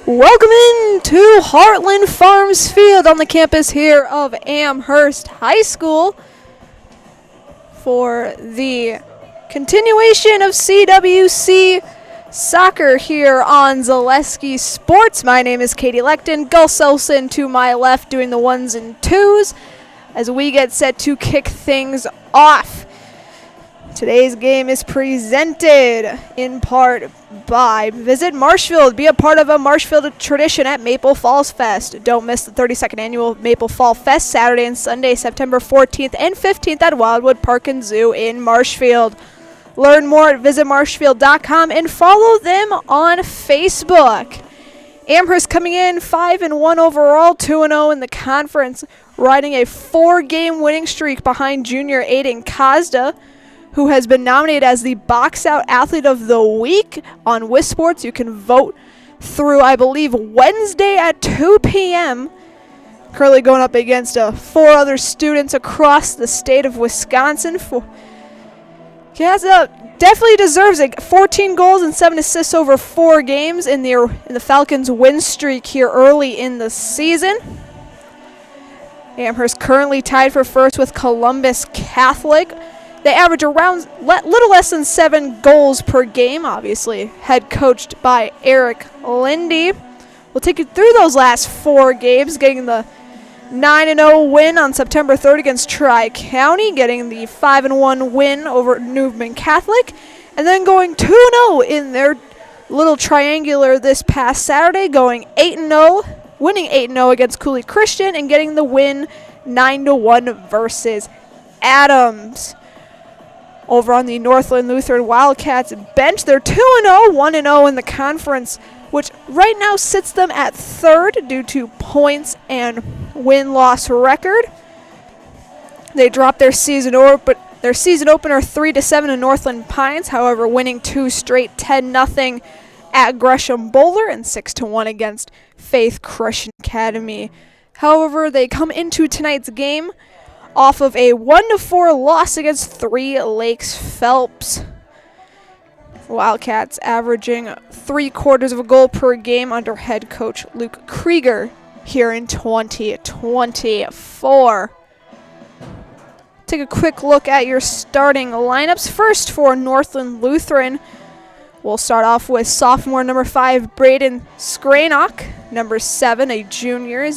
Welcome in to Heartland Farms Field on the campus here of Amherst High School for the continuation of CWC soccer here on Zaleski Sports. My name is Katie Lecton. Gus Elson to my left doing the ones and twos as we get set to kick things off. Today's game is presented in part by Visit Marshfield. Be a part of a Marshfield tradition at Maple Falls Fest. Don't miss the 32nd annual Maple Fall Fest, Saturday and Sunday, September 14th and 15th at Wildwood Park and Zoo in Marshfield. Learn more at visitmarshfield.com and follow them on Facebook. Amherst coming in 5-1 overall, 2-0 in the conference, riding a 4-game winning streak behind junior Aiden Kazda, who has been nominated as the Box Out Athlete of the Week on WIAA Sports. You can vote through, I believe, Wednesday at 2 p.m. Currently going up against 4 other students across the state of Wisconsin. Kazda definitely deserves it. 14 goals and 7 assists over 4 games in the Falcons' win streak here early in the season. Amherst currently tied for first with Columbus Catholic. They average around little less than 7 goals per game, obviously head coached by Eric Lindy. We'll take you through those last 4 games, getting the 9-0 win on September 3rd against Tri-County, getting the 5-1 win over Newman Catholic, and then going 2-0 in their little triangular this past Saturday, going 8-0, winning 8-0 against Cooley Christian, and getting the win 9-1 versus Adams. Over on the Northland Lutheran Wildcats bench, they're 2-0, 1-0 in the conference, which right now sits them at 3rd due to points and win-loss record. They dropped their season opener 3-7 in Northland Pines, however, winning 2 straight 10-0 at Gresham Boulder and 6-1 against Faith Christian Academy. However, they come into tonight's game off of a 1-4 loss against 3 Lakes Phelps. Wildcats averaging 3/4 of a goal per game under head coach Luke Krieger here in 2024. Take a quick look at your starting lineups. First for Northland Lutheran, we'll start off with sophomore number 5 Braden Skranock, number 7 a junior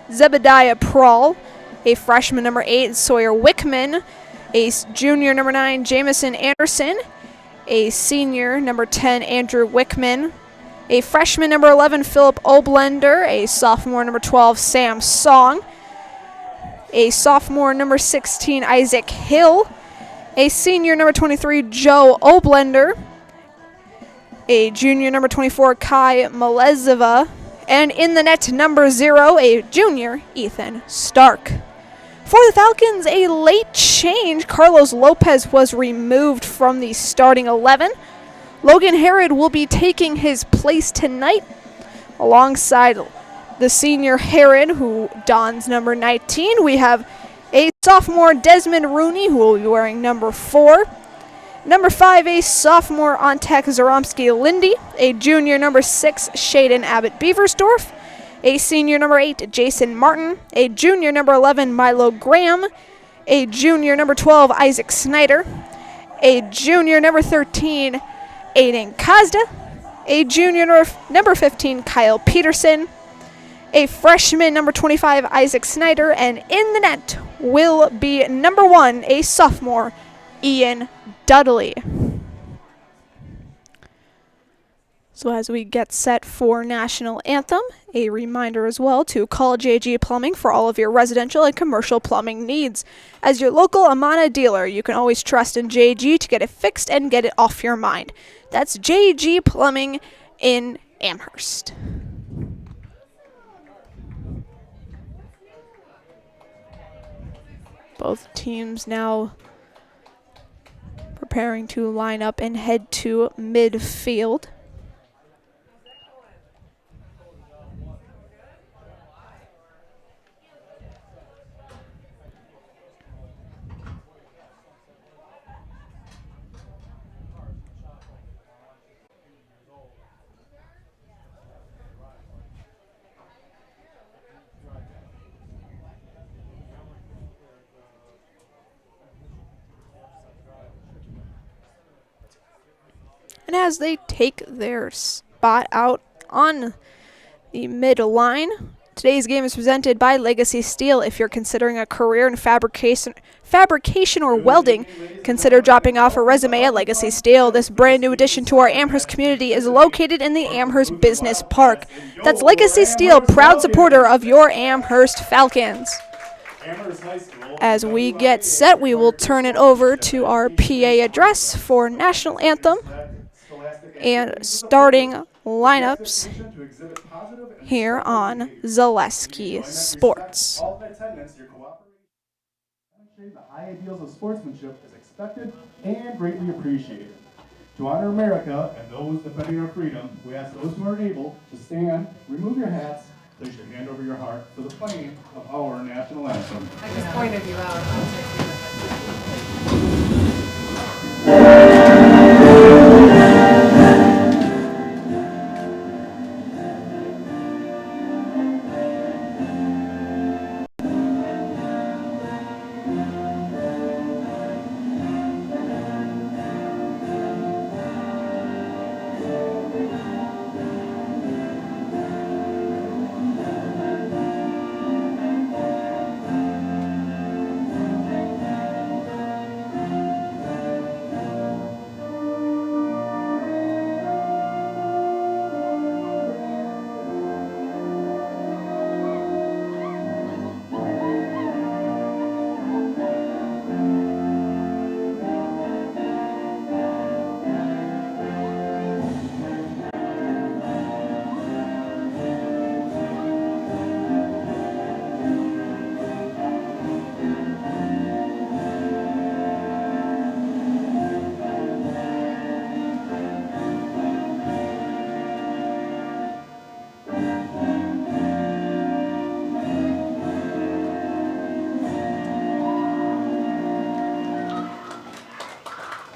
Zebediah Prawl, a freshman number 8 Sawyer Wickman, a junior number 9 Jamison Anderson, a senior number 10 Andrew Wickman, a freshman number 11 Philip Oblender, a sophomore number 12 Sam Song, a sophomore number 16 Isaac Hill, a senior number 23 Joe Oblender, a junior number 24 Kai Malezeva, and in the net number 0 a junior Ethan Stark. For the Falcons, a late change. Carlos Lopez was removed from the starting 11. Logan Herod will be taking his place tonight alongside the senior Herod, who dons number 19. We have a sophomore Desmond Rooney, who will be wearing number 4. Number 5, a sophomore Antek Zaromsky Lindy. A junior number 6, Shaden Abbott Beaversdorf. A senior number 8, Jason Martin, a junior number 11, Milo Graham, a junior number 12, Isaac Snyder, a junior number 13, Aiden Kazda, a junior number 15, Kyle Peterson, a freshman number 25, Isaac Snyder, and in the net will be number 1, a sophomore, Ian Dudley. So as we get set for National Anthem, a reminder as well to call JG Plumbing for all of your residential and commercial plumbing needs. As your local Amana dealer, you can always trust in JG to get it fixed and get it off your mind. That's JG Plumbing in Amherst. Both teams now preparing to line up and head to midfield. And as they take their spot out on the mid-line, today's game is presented by Legacy Steel. If you're considering a career in fabrication or welding, consider dropping off a resume at Legacy Steel. This brand new addition to our Amherst community is located in the Amherst Business Park. That's Legacy Steel, proud supporter of your Amherst Falcons. As we get set, we will turn it over to our PA address for National Anthem and starting lineups here on Zaleski Sports. The high ideals of sportsmanship is expected and greatly appreciated. To honor America and those defending our freedom, we ask those who are able to stand, remove your hats, place your hand over your heart for the playing of our national anthem. I just pointed you out.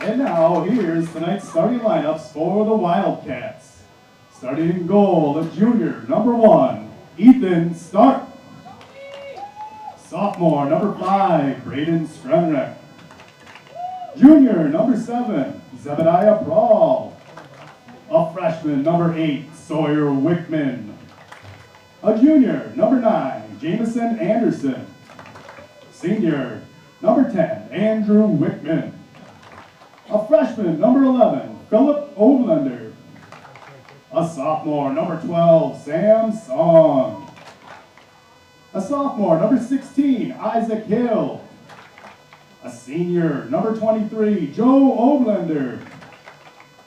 And now, here's tonight's starting lineups for the Wildcats. Starting in goal, the junior, number 1, Ethan Stark. Sophomore, number 5, Braden Skrenrek. Junior, number 7, Zebediah Prawl. A freshman, number 8, Sawyer Wickman. A junior, number 9, Jameson Anderson. Senior, number 10, Andrew Wickman. A freshman, number 11, Philip Olander. A sophomore, number 12, Sam Song. A sophomore, number 16, Isaac Hill. A senior, number 23, Joe Olander.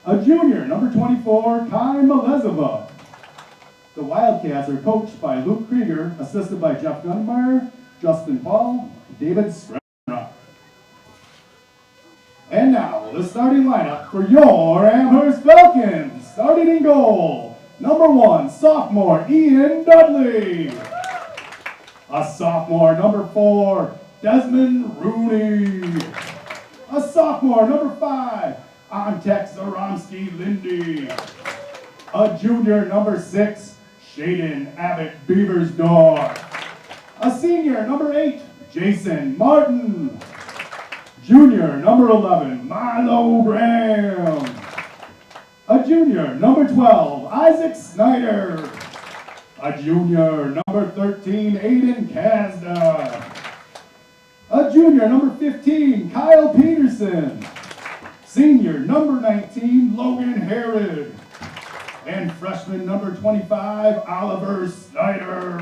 A junior, number 24, Kai Melezova. The Wildcats are coached by Luke Krieger, assisted by Jeff Gunmeyer, Justin Paul, David Strenrock. And now, the starting lineup for your Amherst Falcons. Starting in goal, number 1, sophomore Ian Dudley. A sophomore, number 4, Desmond Rooney. A sophomore, number 5, Antek Zaromsky Lindy. A junior, number 6, Shaden Abbott Beaversdorf. A senior, number 8, Jason Martin. Junior, number 11, Milo Graham. A junior, number 12, Isaac Snyder. A junior, number 13, Aiden Kazda. A junior, number 15, Kyle Peterson. Senior, number 19, Logan Herod. And freshman, number 25, Oliver Snyder.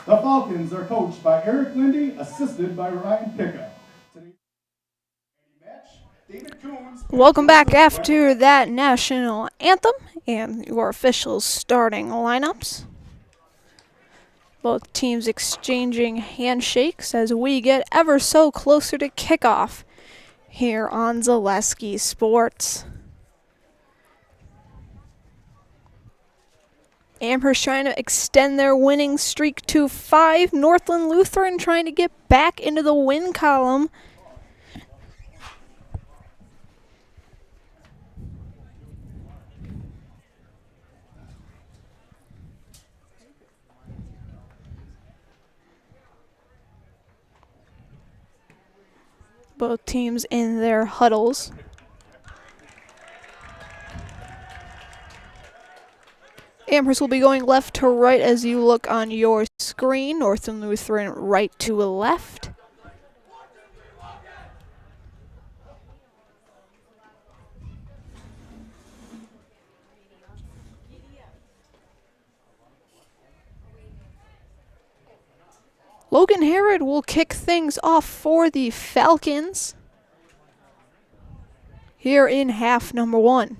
The Falcons are coached by Eric Lindy, assisted by Ryan Pickup. Welcome back after that national anthem and your official starting lineups. Both teams exchanging handshakes as we get ever so closer to kickoff here on Zaleski Sports. Amherst trying to extend their winning streak to 5. Northland Lutheran trying to get back into the win column. Both teams in their huddles. Amherst will be going left to right as you look on your screen. Northland Lutheran right to left. Logan Herod will kick things off for the Falcons here in half number 1.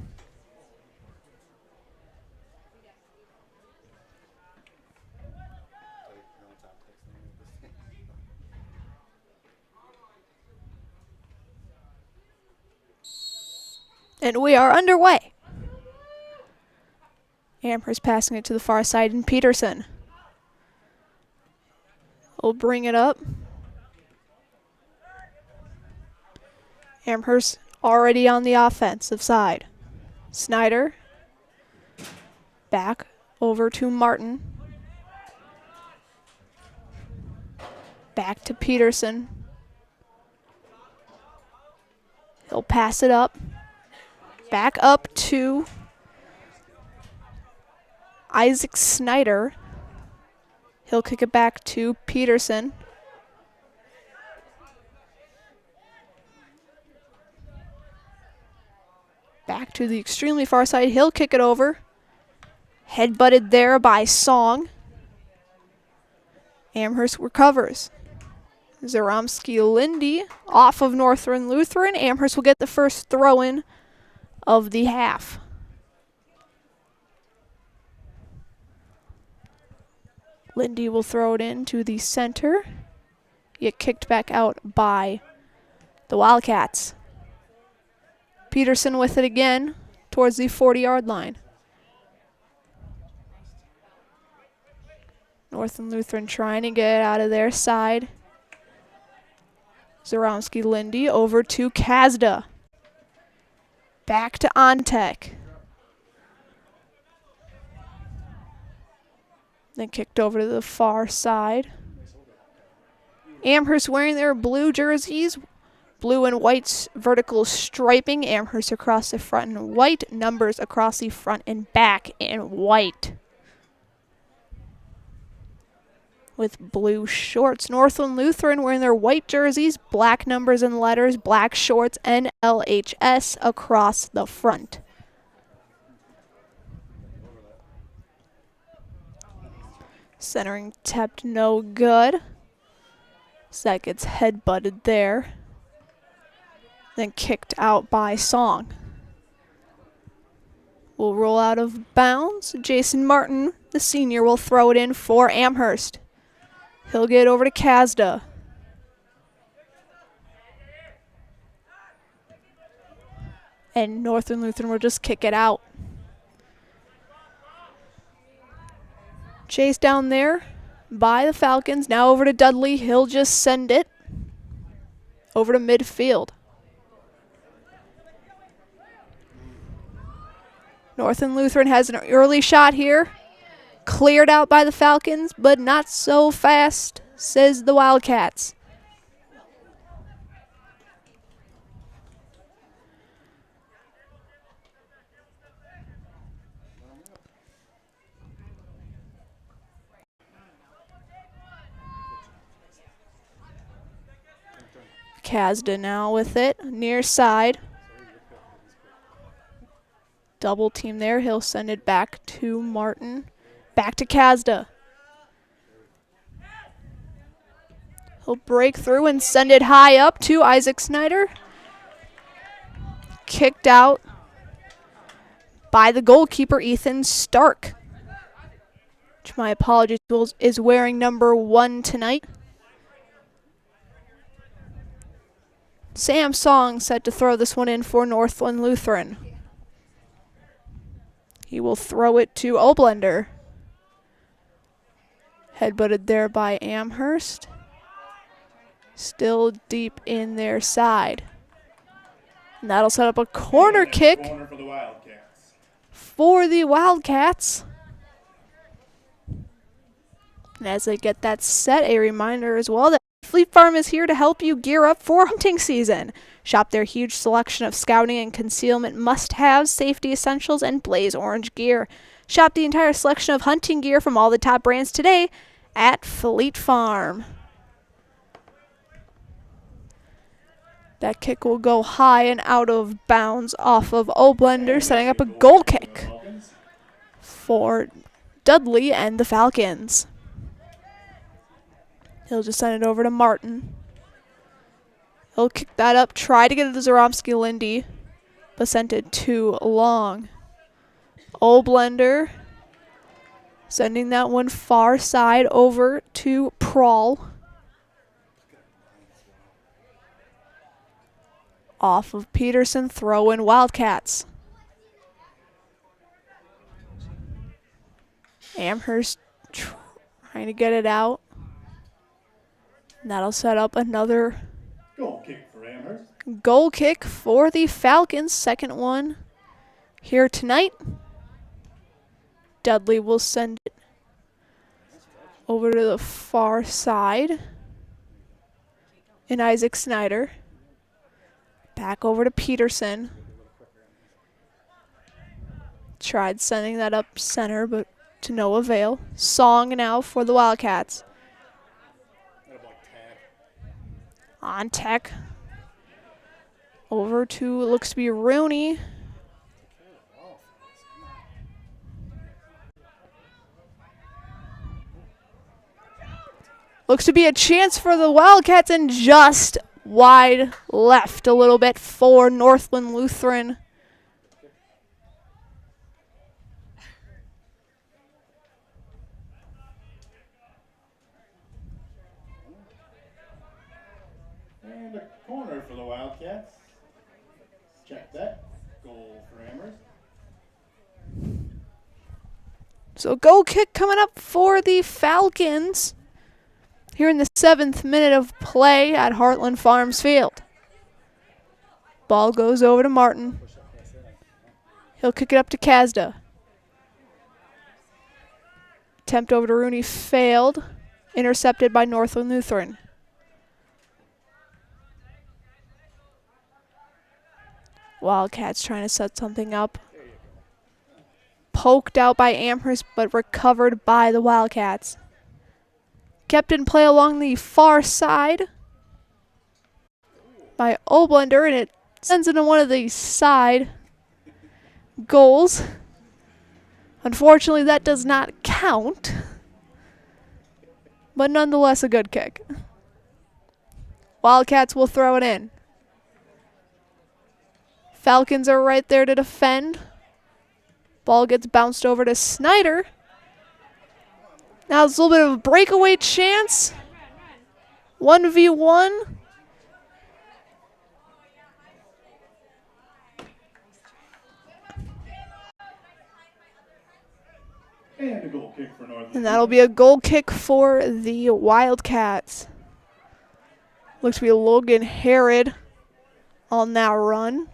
And we are underway. Amherst passing it to the far side, and Peterson will bring it up. Amherst already on the offensive side. Snyder back over to Martin. Back to Peterson. He'll pass it up. Back up to Isaac Snyder. He'll kick it back to Peterson. Back to the extremely far side. He'll kick it over. Head-butted there by Song. Amherst recovers. Zaromsky-Lindy off of Northland Lutheran. Amherst will get the first throw-in of the half. Lindy will throw it in to the center. Get kicked back out by the Wildcats. Peterson with it again towards the 40-yard line. Northland Lutheran trying to get it out of their side. Zaromsky-Lindy over to Kazda. Back to Ontek. Then kicked over to the far side. Amherst wearing their blue jerseys. Blue and white vertical striping. Amherst across the front in white. Numbers across the front and back in white. With blue shorts. Northland Lutheran wearing their white jerseys, black numbers and letters, black shorts, and LHS across the front. Centering tapped no good. So that gets head-butted there. Then kicked out by Song. Will roll out of bounds. Jason Martin, the senior, will throw it in for Amherst. He'll get over to Kazda. And Northland Lutheran will just kick it out. Chase down there by the Falcons. Now over to Dudley. He'll just send it over to midfield. Northland Lutheran has an early shot here. Cleared out by the Falcons, but not so fast, says the Wildcats. Kazda now with it, near side. Double team there, he'll send it back to Martin. Back to Kazda. He'll break through and send it high up to Isaac Snyder. Kicked out by the goalkeeper, Ethan Stark. Which, my apologies, is wearing number 1 tonight. Sam Song set to throw this one in for Northland Lutheran. He will throw it to Oblender. Head-butted there by Amherst. Still deep in their side. And that'll set up a corner kick for the Wildcats. And as they get that set, a reminder as well that Fleet Farm is here to help you gear up for hunting season. Shop their huge selection of scouting and concealment must-haves, safety essentials, and blaze orange gear. Shop the entire selection of hunting gear from all the top brands today at Fleet Farm. That kick will go high and out of bounds off of Oblender, setting up a goal kick for Dudley and the Falcons. He'll just send it over to Martin. He'll kick that up, try to get it to Zaromsky-Lindy, but sent it too long. Oblender sending that one far side over to Prawl. Off of Peterson, throw in Wildcats. Amherst trying to get it out. And that'll set up another Goal kick for Amherst. goal kick for the Falcons. Second one here tonight. Dudley will send it over to the far side. And Isaac Snyder. Back over to Peterson. Tried sending that up center, but to no avail. Song now for the Wildcats. On tech. Over to, it looks to be Rooney. Looks to be a chance for the Wildcats, and just wide left a little bit for Northland Lutheran. And a corner for the Wildcats. Check that. Goal for Amherst. So goal kick coming up for the Falcons here in the 7th minute of play at Heartland Farms Field. Ball goes over to Martin. He'll kick it up to Kazda. Attempt over to Rooney failed. Intercepted by Northland Lutheran. Wildcats trying to set something up. Poked out by Amherst, but recovered by the Wildcats. Kept in play along the far side by Oblender, and it sends into one of the side goals. Unfortunately, that does not count, but nonetheless a good kick. Wildcats will throw it in. Falcons are right there to defend. Ball gets bounced over to Snyder. Now it's a little bit of a breakaway chance. 1v1. And a goal kick for Northland. And that'll be a goal kick for the Wildcats. Looks to be Logan Herod on that run.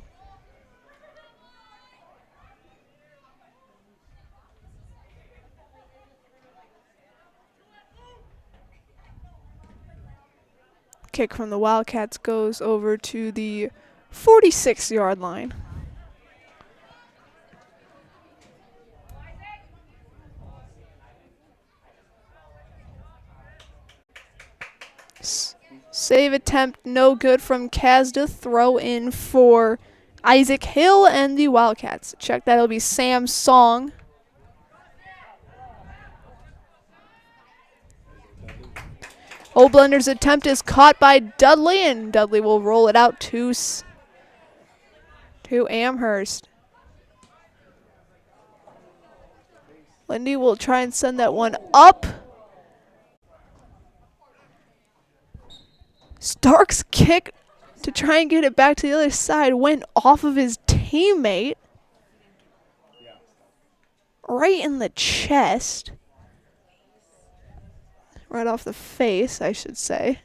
Kick from the Wildcats goes over to the 46-yard line. Save attempt no good from Kazda. Throw in for Isaac Hill and the Wildcats. Check that, it'll be Sam Song. Oblender's attempt is caught by Dudley, and Dudley will roll it out to Amherst. Lindy will try and send that one up. Stark's kick to try and get it back to the other side went off of his teammate. Right in the chest. Right off the face, I should say.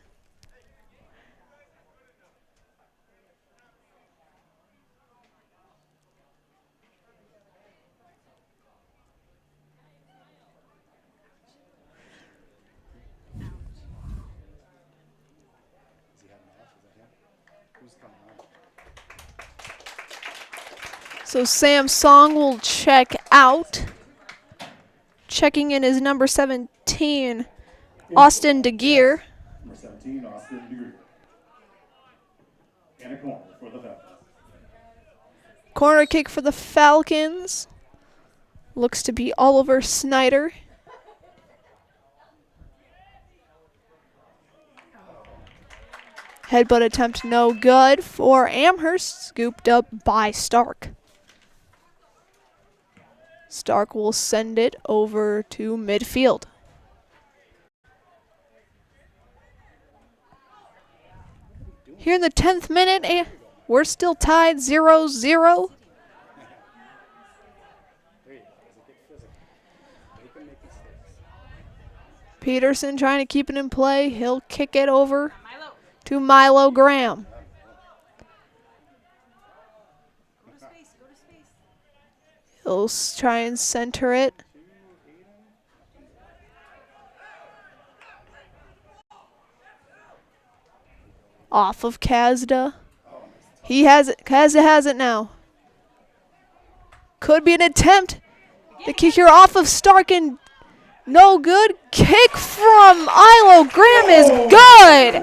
So Sam Song will check out. Checking in is number 17, Austin DeGear. Number 17, Austin DeGear. And a corner for the Falcons. Corner kick for the Falcons. Looks to be Oliver Snyder. Headbutt attempt no good for Amherst, scooped up by Stark. Stark will send it over to midfield. Here in the 10th minute, we're still tied 0-0. Peterson trying to keep it in play. He'll kick it over to Milo Graham. He'll try and center it. Off of Kazda. He has it. Kazda has it now. Could be an attempt. The kick here off of Stark and no good. Kick from Milo Graham is good.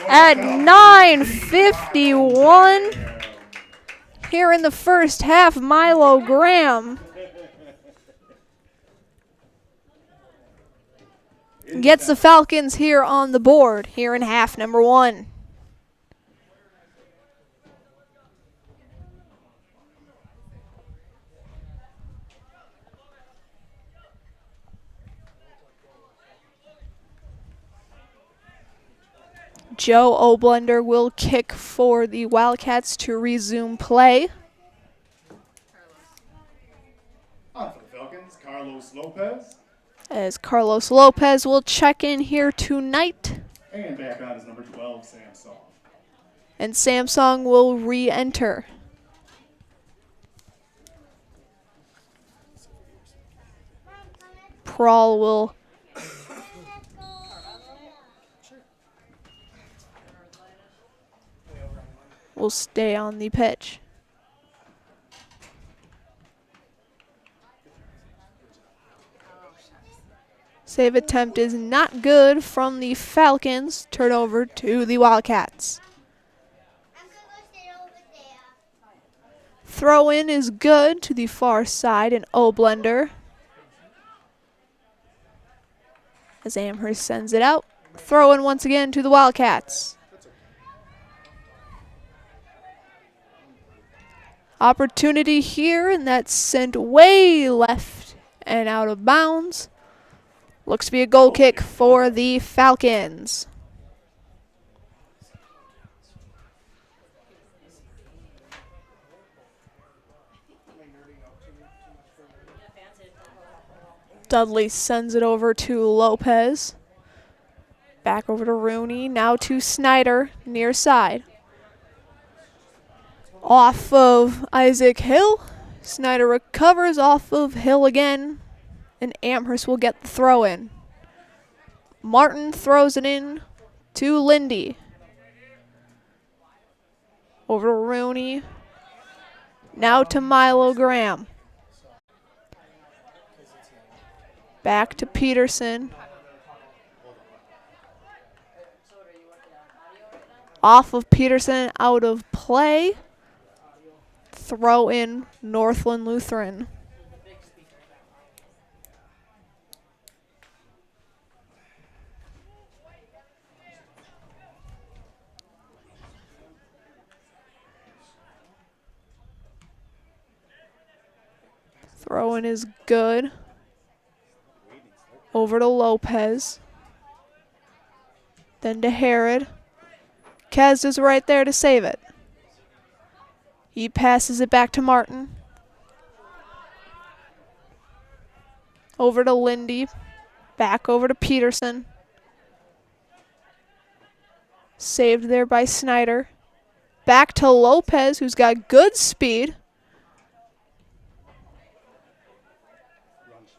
At 9:51 here in the first half, Milo Graham gets the Falcons here on the board here in half number 1. Joe Oblender will kick for the Wildcats to resume play. On for the Falcons, Carlos Lopez. As Carlos Lopez will check in here tonight. And back on is number 12, Samsung. And Samsung will re-enter. Prawl will stay on the pitch. Save attempt is not good from the Falcons. Turnover to the Wildcats. Throw in is good to the far side and Oblender. As Amherst sends it out. Throw in once again to the Wildcats. Opportunity here, and that's sent way left and out of bounds. Looks to be a goal kick for the Falcons. Dudley sends it over to Lopez. Back over to Rooney, now to Snyder, near side. Off of Isaac Hill. Snyder recovers off of Hill again. And Amherst will get the throw in. Martin throws it in to Lindy. Over to Rooney. Now to Milo Graham. Back to Peterson. Off of Peterson, out of play. Throw in Northland Lutheran. Throw in is good. Over to Lopez. Then to Herod. Kaz is right there to save it. He passes it back to Martin. Over to Lindy. Back over to Peterson. Saved there by Snyder. Back to Lopez, who's got good speed.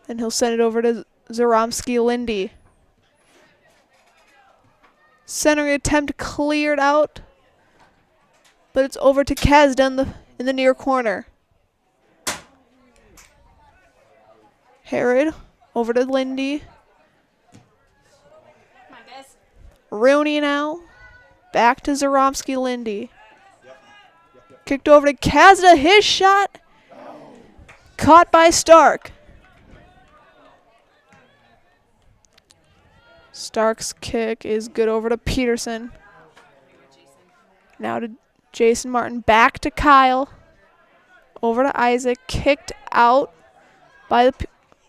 And he'll send it over to Zaromsky Lindy. Centering attempt cleared out. But it's over to Kazda in the near corner. Herod Over to Lindy. Rooney now. Back to Zaromsky Lindy. Kicked over to Kazda. His shot. Caught by Stark. Stark's kick is good over to Peterson. Now to Jason Martin. Back to Kyle. Over to Isaac. Kicked out by the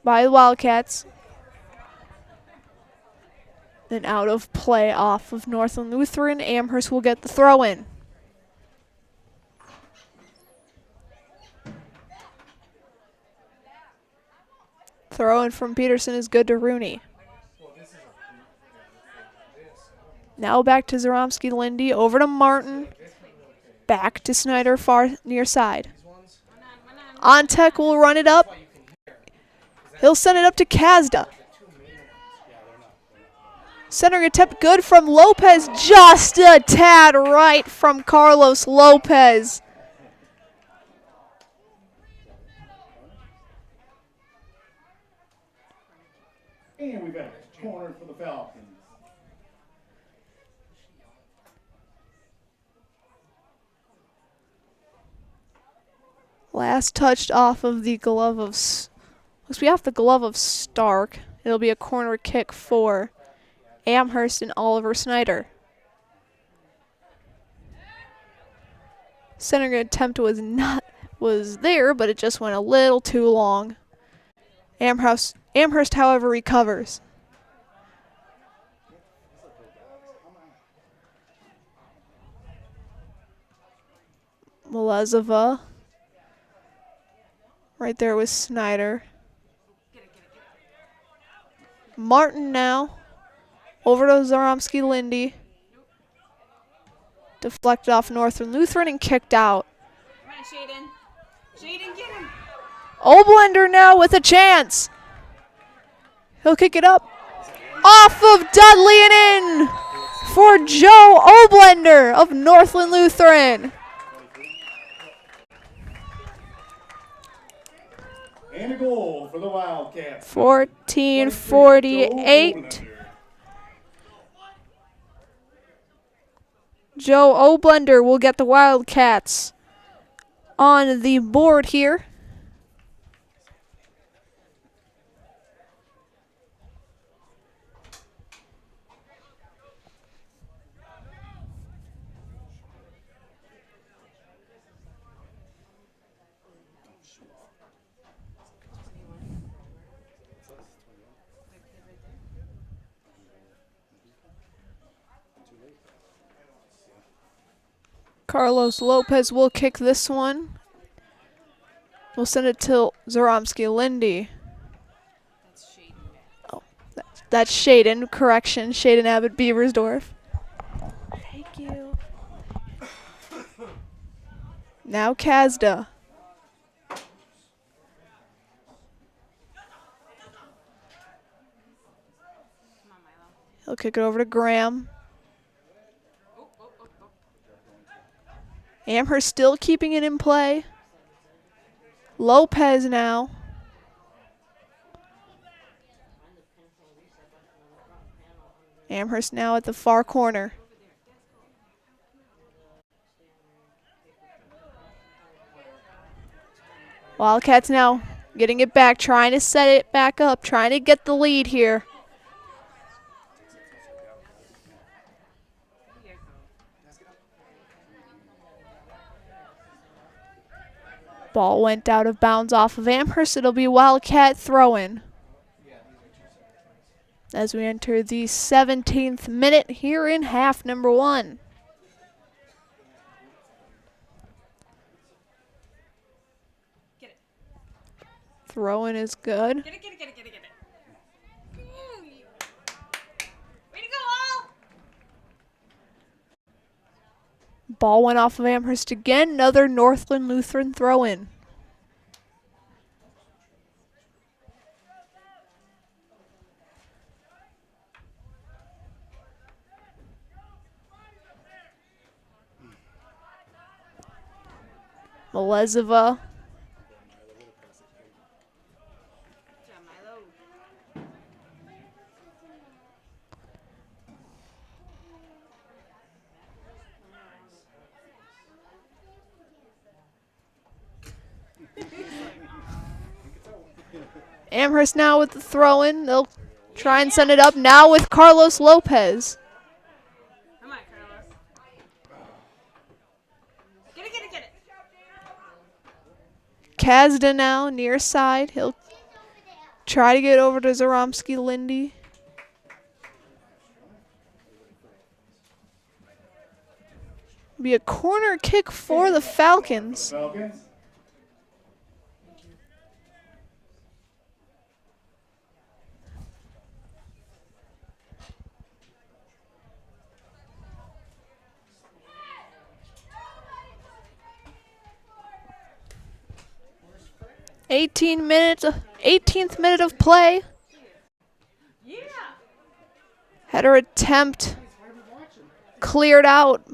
Wildcats. Then out of play off of Northland Lutheran. Amherst will get the throw in. Throw in from Peterson is good to Rooney. Now back to Zaromsky Lindy. Over to Martin. Back to Snyder far near side. Ontek will run it up. He'll send it up to Kazda. Centering attempt good from Lopez. Just a tad right from Carlos Lopez. And we've got a corner for the Falcons. Last touched off of the glove of... Looks to be off the glove of Stark. It'll be a corner kick for Amherst and Oliver Snyder. Centering attempt was there, but it just went a little too long. Amherst, however, recovers. Melezova. Right there with Snyder. Martin now. Over to Zaromsky Lindy. Deflected off Northland Lutheran and kicked out. Come on, Shaden. Shaden, get him. Oblender now with a chance. He'll kick it up. Off of Dudley and in for Joe Oblender of Northland Lutheran. And a goal for the Wildcats. 14-48. Joe Oblender will get the Wildcats on the board here. Carlos Lopez will kick this one. We'll send it to Zaromsky Lindy. Oh, that's Shaden. Correction, Shaden Abbott Beaversdorf. Thank you. Now Kazda. He'll kick it over to Graham. Amherst still keeping it in play. Lopez now. Amherst now at the far corner. Wildcats now getting it back, trying to set it back up, trying to get the lead here. Ball went out of bounds off of Amherst. It'll be Wildcat throw-in as we enter the 17th minute here in half number one. Throw-in is good. Get it. Ooh. Way to go, all. Ball went off of Amherst again. Another Northland Lutheran throw-in. Melezova. Amherst now with the throw-in. They'll try and send it up now with Carlos Lopez. Come on, Carlos. Get it, get it, get it. Kazda now near side. He'll try to get over to Zaromsky Lindy. Be a corner kick for the Falcons. Falcons. Eighteenth minute of play. Yeah. Header attempt cleared out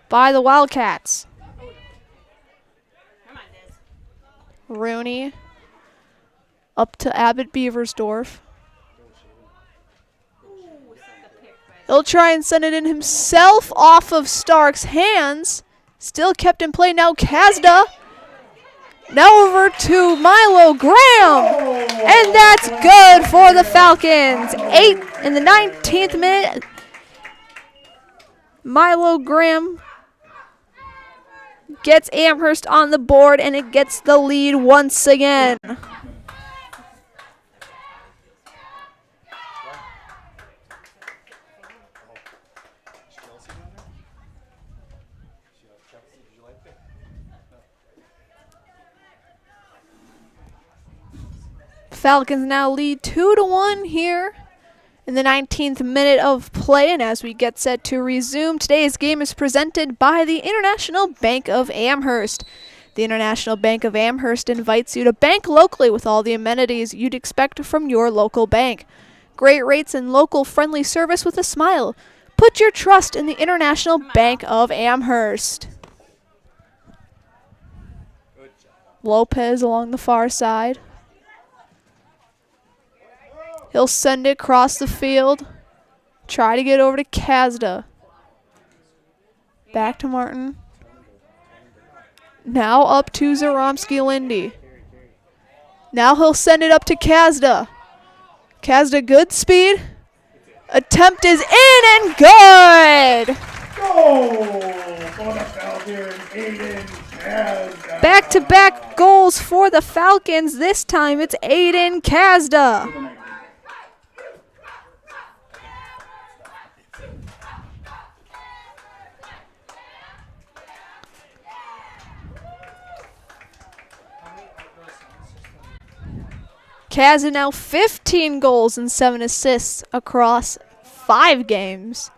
by the Wildcats. Come on, Diz. Rooney up to Abbott Beaversdorf. Ooh, suck a pick, but He'll try and send it in himself off of Stark's hands. Still kept in play now. Kazda. Now over to Milo Graham. And that's good for the Falcons. 8 in the 19th minute. Milo Graham gets Amherst on the board, and it gets the lead once again. Falcons now lead 2-1 here in the 19th minute of play, and as we get set to resume, today's game is presented by the International Bank of Amherst. The International Bank of Amherst invites you to bank locally with all the amenities you'd expect from your local bank. Great rates and local friendly service with a smile. Put your trust in the International Bank of Amherst. Lopez along the far side. He'll send it across the field. Try to get over to Kazda. Back to Martin. Now up to Zaromsky Lindy. Now he'll send it up to Kazda. Kazda, good speed. Attempt is in and good. Goal for the Falcons, Aiden Kazda. Back-to-back goals for the Falcons. This time it's Aiden Kazda. Kazda now 15 goals and 7 assists across 5 games.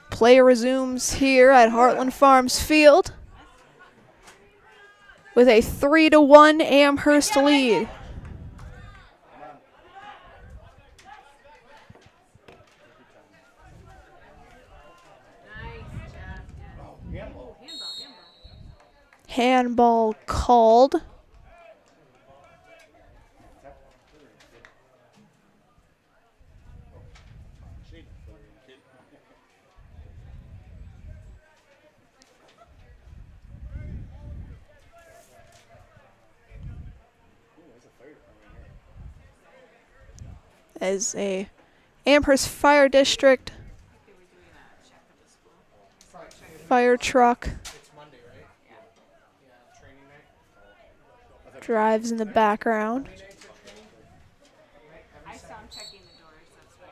Play resumes here at Heartland Farms Field with a 3-1 Amherst lead. Handball called. As a Amherst Fire District fire truck drives in the background. I saw him checking the doors. That's why.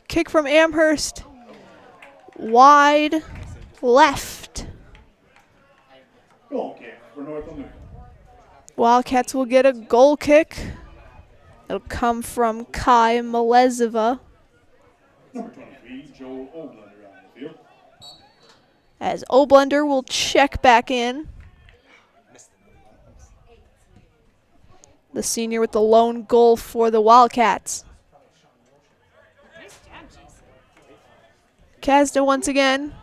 Kick from Amherst. Wide left. Goal kick for Northland. Wildcats will get a goal kick. It'll come from Kai Malezova Number 23, Joe Oblander on the field. as Oblander will check back in. The senior with the lone goal for the Wildcats. Nice job, Jason. Kazda once again.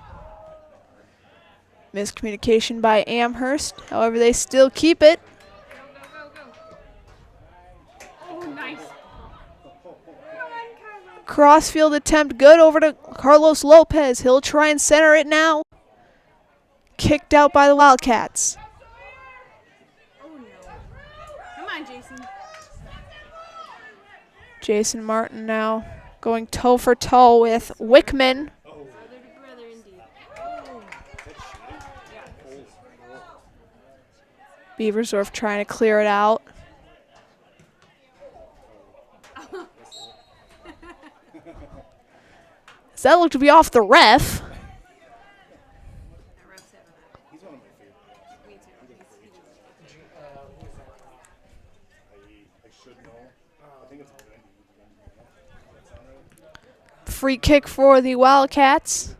Miscommunication by Amherst. However, they still keep it. Go, go, go, go. Oh, nice. crossfield attempt good over to Carlos Lopez. He'll try and center it now. Kicked out by the Wildcats. Oh no. Come on, Jason. Jason Martin now going toe for toe with Wickman. Brother to brother indeed. Beaversdorf trying to clear it out. Does that look to be off the ref? That ref said that. He's one of my favorites. Me too. I should know. I think it's Randy. Does that sound right? Free kick for the Wildcats.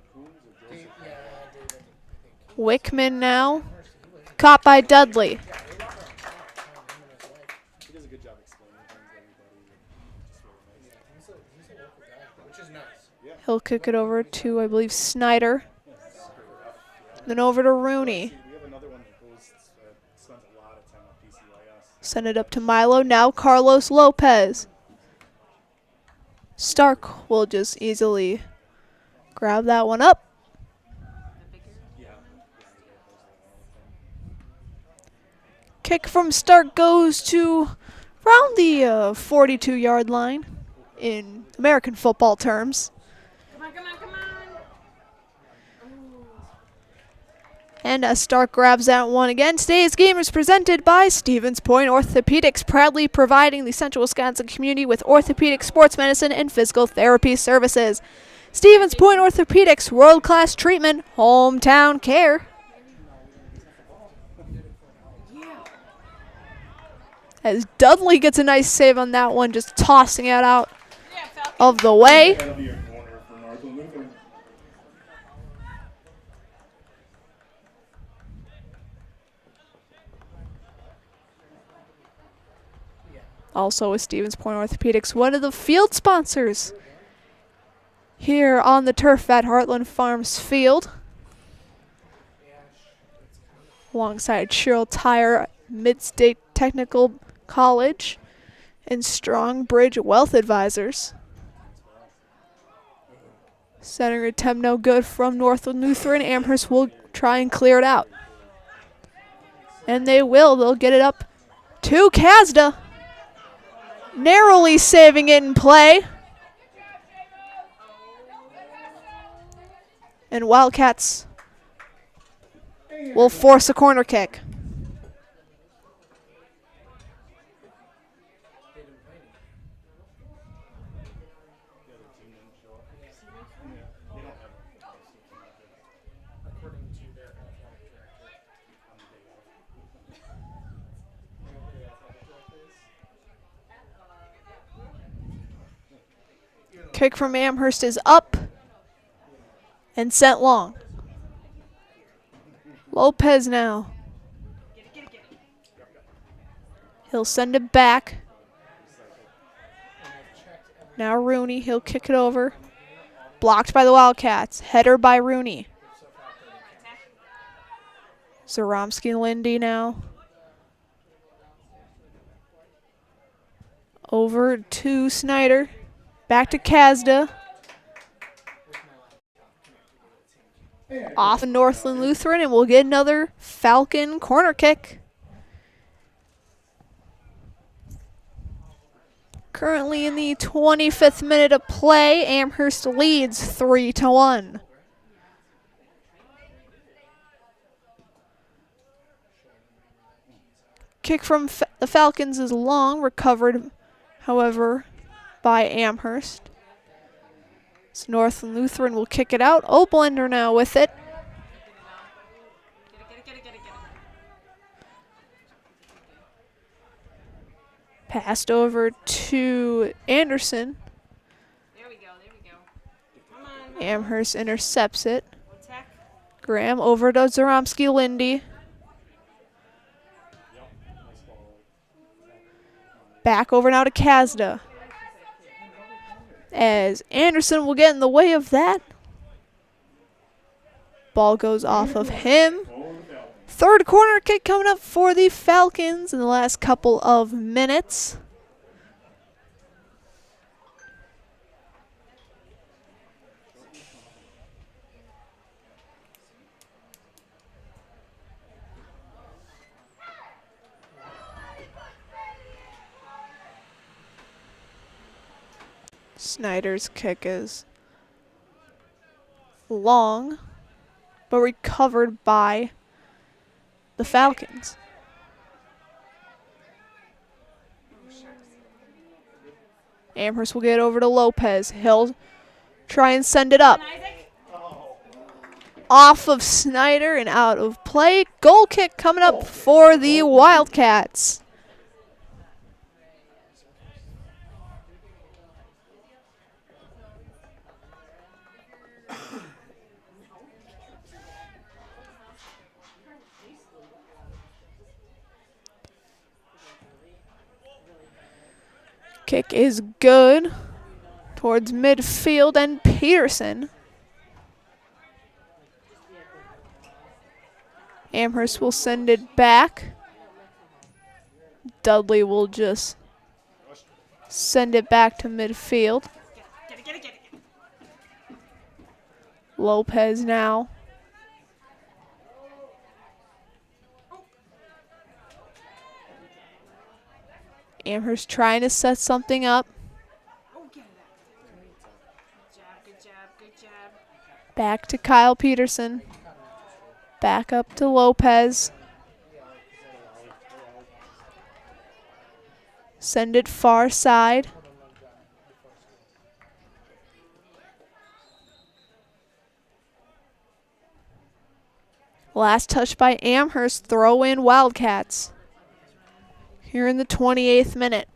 Wickman now. Caught by Dudley. He does a good job explaining things to everybody. Just really nice. He's a local guy, which is nice. He'll kick it over to, I believe, Snyder. Then over to Rooney. We have another one that goes, spends a lot of time on PCYS. Send it up to Milo. Now Carlos Lopez. Stark will just easily grab that one up. Kick from Stark goes to around the 42-yard line in American football terms. Come on, come on, come on. And Stark grabs that one again. Today's game is presented by Stevens Point Orthopedics, proudly providing the Central Wisconsin community with orthopedic sports medicine and physical therapy services. Stevens Point Orthopedics, world-class treatment, hometown care. As Dudley gets a nice save on that one, just tossing it out Yeah, Falcon. of the way. That'll be your corner for Northland Lutheran. Also with Stevens Point Orthopedics, one of the field sponsors here on the turf at Heartland Farms Field. Alongside Sherrill Tire, Mid-State Technical College, and Strong Bridge Wealth Advisors. Center attempt no good from Northland Lutheran. Amherst will try and clear it out. And they will. They'll get it up to Kazda. Narrowly saving it in play. And Wildcats will force a corner kick. According to their athletic director. Kick from Amherst is up and sent long. Lopez now. He'll send it back. Now Rooney, he'll kick it over. Blocked by the Wildcats. Header by Rooney. Zaromsky Lindy now. Over to Snyder. Back to Kazda. Off of Northland Lutheran, and we'll get another Falcon corner kick. Currently in the 25th minute of play, Amherst leads 3-1. Kick from the Falcons is long, recovered, however, by Amherst. So Northland Lutheran will kick it out. Oblender now with it. Get it. Passed over to Anderson. There we go. Come on. Amherst intercepts it. Attack. Graham over to Zaromsky Lindy. Back over now to Kazda. As Anderson will get in the way of that. Ball goes off of him. Third corner kick coming up for the Falcons in the last couple of minutes. Snyder's kick is long, but recovered by the Falcons. Amherst will get over to Lopez. He'll try and send it up. Off of Snyder and out of play. Goal kick coming up for the Wildcats. Kick is good towards midfield and Peterson. Amherst will send it back. Dudley will just send it back to midfield. Lopez now. Amherst trying to set something up. Good job, good job. Back to Kyle Peterson. Back up to Lopez. Send it far side. Last touch by Amherst. Throw in Wildcats. Here in the 28th minute.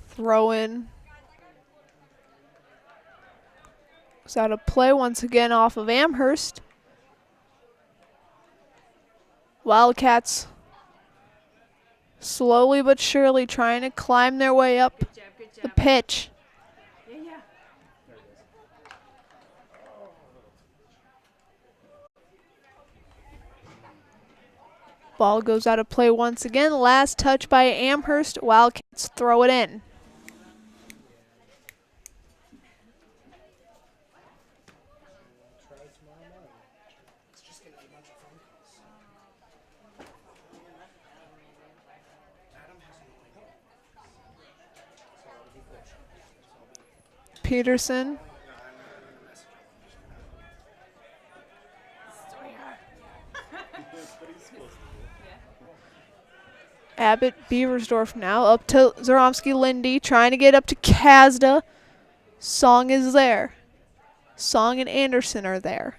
Throw in. It's out of play once again off of Amherst. Wildcats slowly but surely trying to climb their way up Good job. the pitch. Yeah. Ball goes out of play once again. Last touch by Amherst. Wildcats throw it in. Peterson. Abbott Beaversdorf now up to Zoromsky Lindy, trying to get up to Kazda. Song is there. Song and Anderson are there.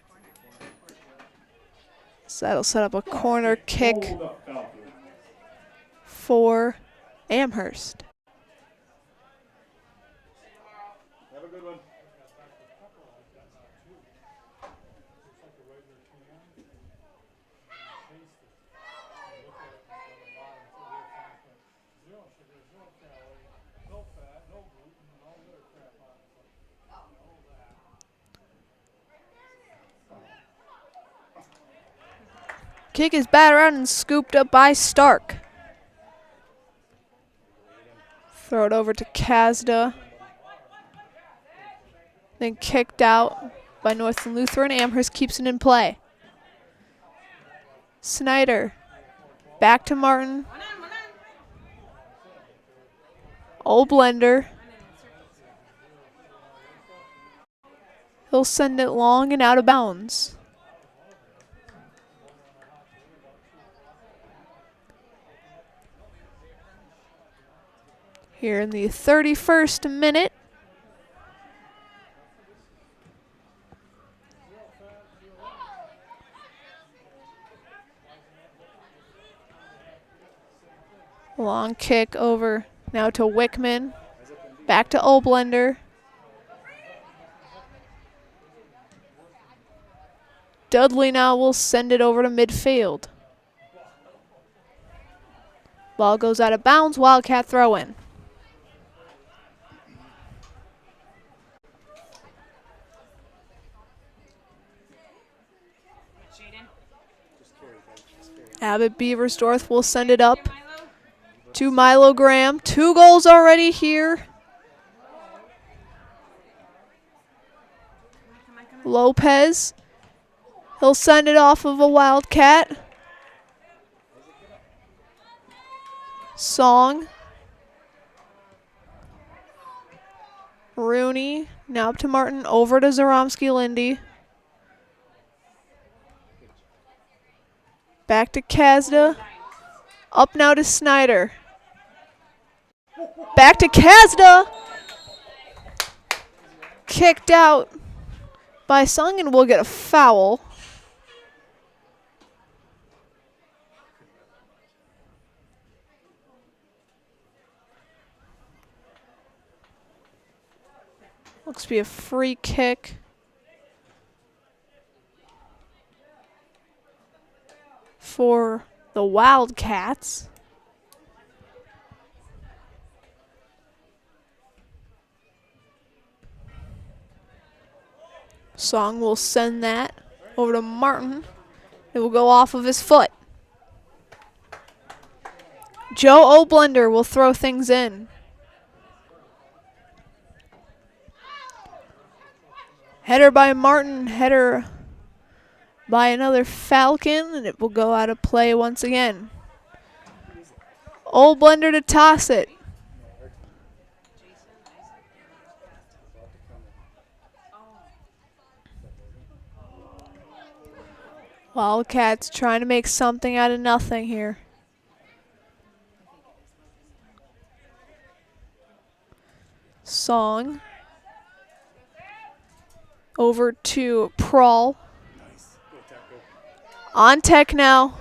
So that'll set up a corner kick for Amherst. Have a good one. Kick is batted around and scooped up by Stark. Throw it over to Kazda. Then kicked out by Northland Lutheran. Amherst keeps it in play. Snyder. Back to Martin. Blender. He'll send it long and out of bounds. Here in the 31st minute. Long kick over now to Wickman. Back to Blender. Dudley now will send it over to midfield. Ball goes out of bounds. Wildcat throw in. Abbott Beaversdorf will send it up. to Milo Graham. 2 goals already here. Lopez. He'll send it off of a Wildcat. Song. Rooney. Now up to Martin. Over to Zaromsky-Lindy. Back to Kazda. Up now to Snyder. Back to Kazda. Kicked out by Sung, and we'll get a foul. Looks to be a free kick for the Wildcats. Song will send that over to Martin. It will go off of his foot. Joe Oblender will throw things in. Header by Martin, header by another Falcon, and it will go out of play once again. Oblender to toss it. Wildcats trying to make something out of nothing here. Song. Over to Prawl. On tech now.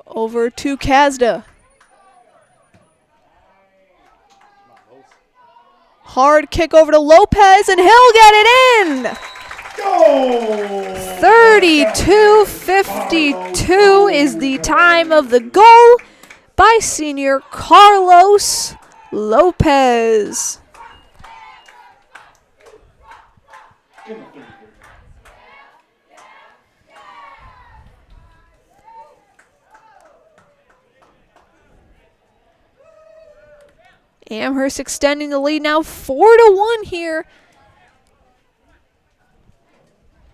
Over to Kazda. Hard kick over to Lopez, and he'll get it in! 32-52 is the time of the goal by senior Carlos Lopez. Amherst extending the lead now 4-1 here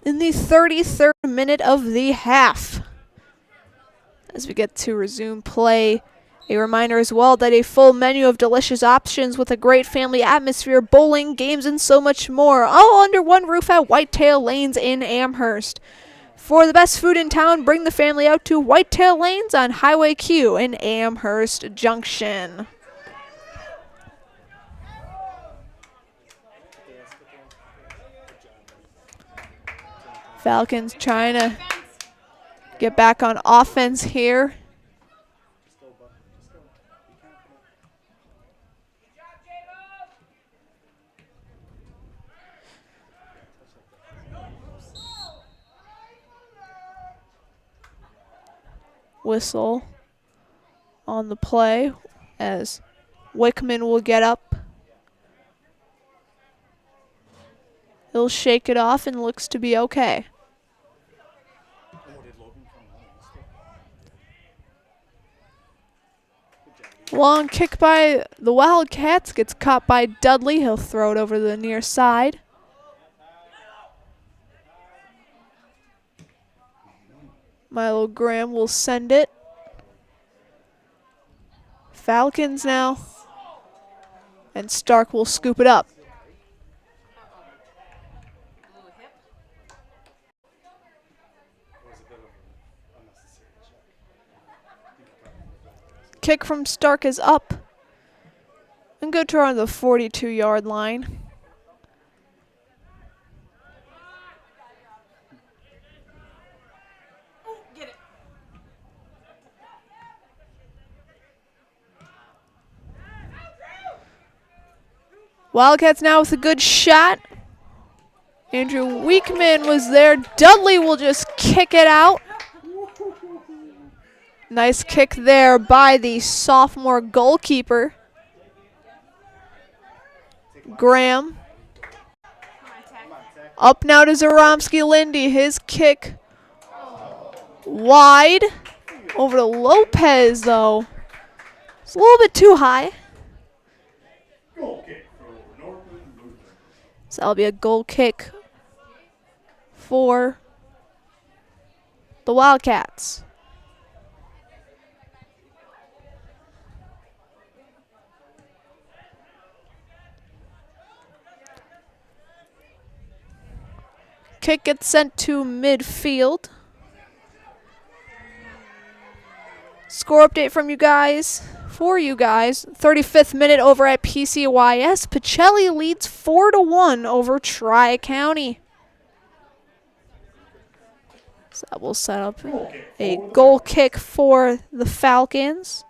in the 33rd minute of the half. As we get to resume play, a reminder as well that a full menu of delicious options with a great family atmosphere, bowling, games, and so much more, all under one roof at Whitetail Lanes in Amherst. For the best food in town, bring the family out to Whitetail Lanes on Highway Q in Amherst Junction. Falcons trying to get back on offense here. Whistle on the play as Wickman will get up. He'll shake it off and looks to be okay. Long kick by the Wildcats, gets caught by Dudley. He'll throw it over the near side. Milo Graham will send it. Falcons now. And Stark will scoop it up. Kick from Stark is up. And good to around the 42-yard line. Get it. Wildcats now with a good shot. Andrew Weekman was there. Dudley will just kick it out. Nice kick there by the sophomore goalkeeper. Graham. Up now to Zaromsky-Lindy. His kick wide. Over to Lopez, though. It's a little bit too high. Goal kick for Northland Lutheran. So that'll be a goal kick for the Wildcats. Kick gets sent to midfield. Score update from you guys. For you guys, 35th minute over at PCYS. Pacelli leads 4-1 over Tri-County. So that will set up a goal kick for the Falcons.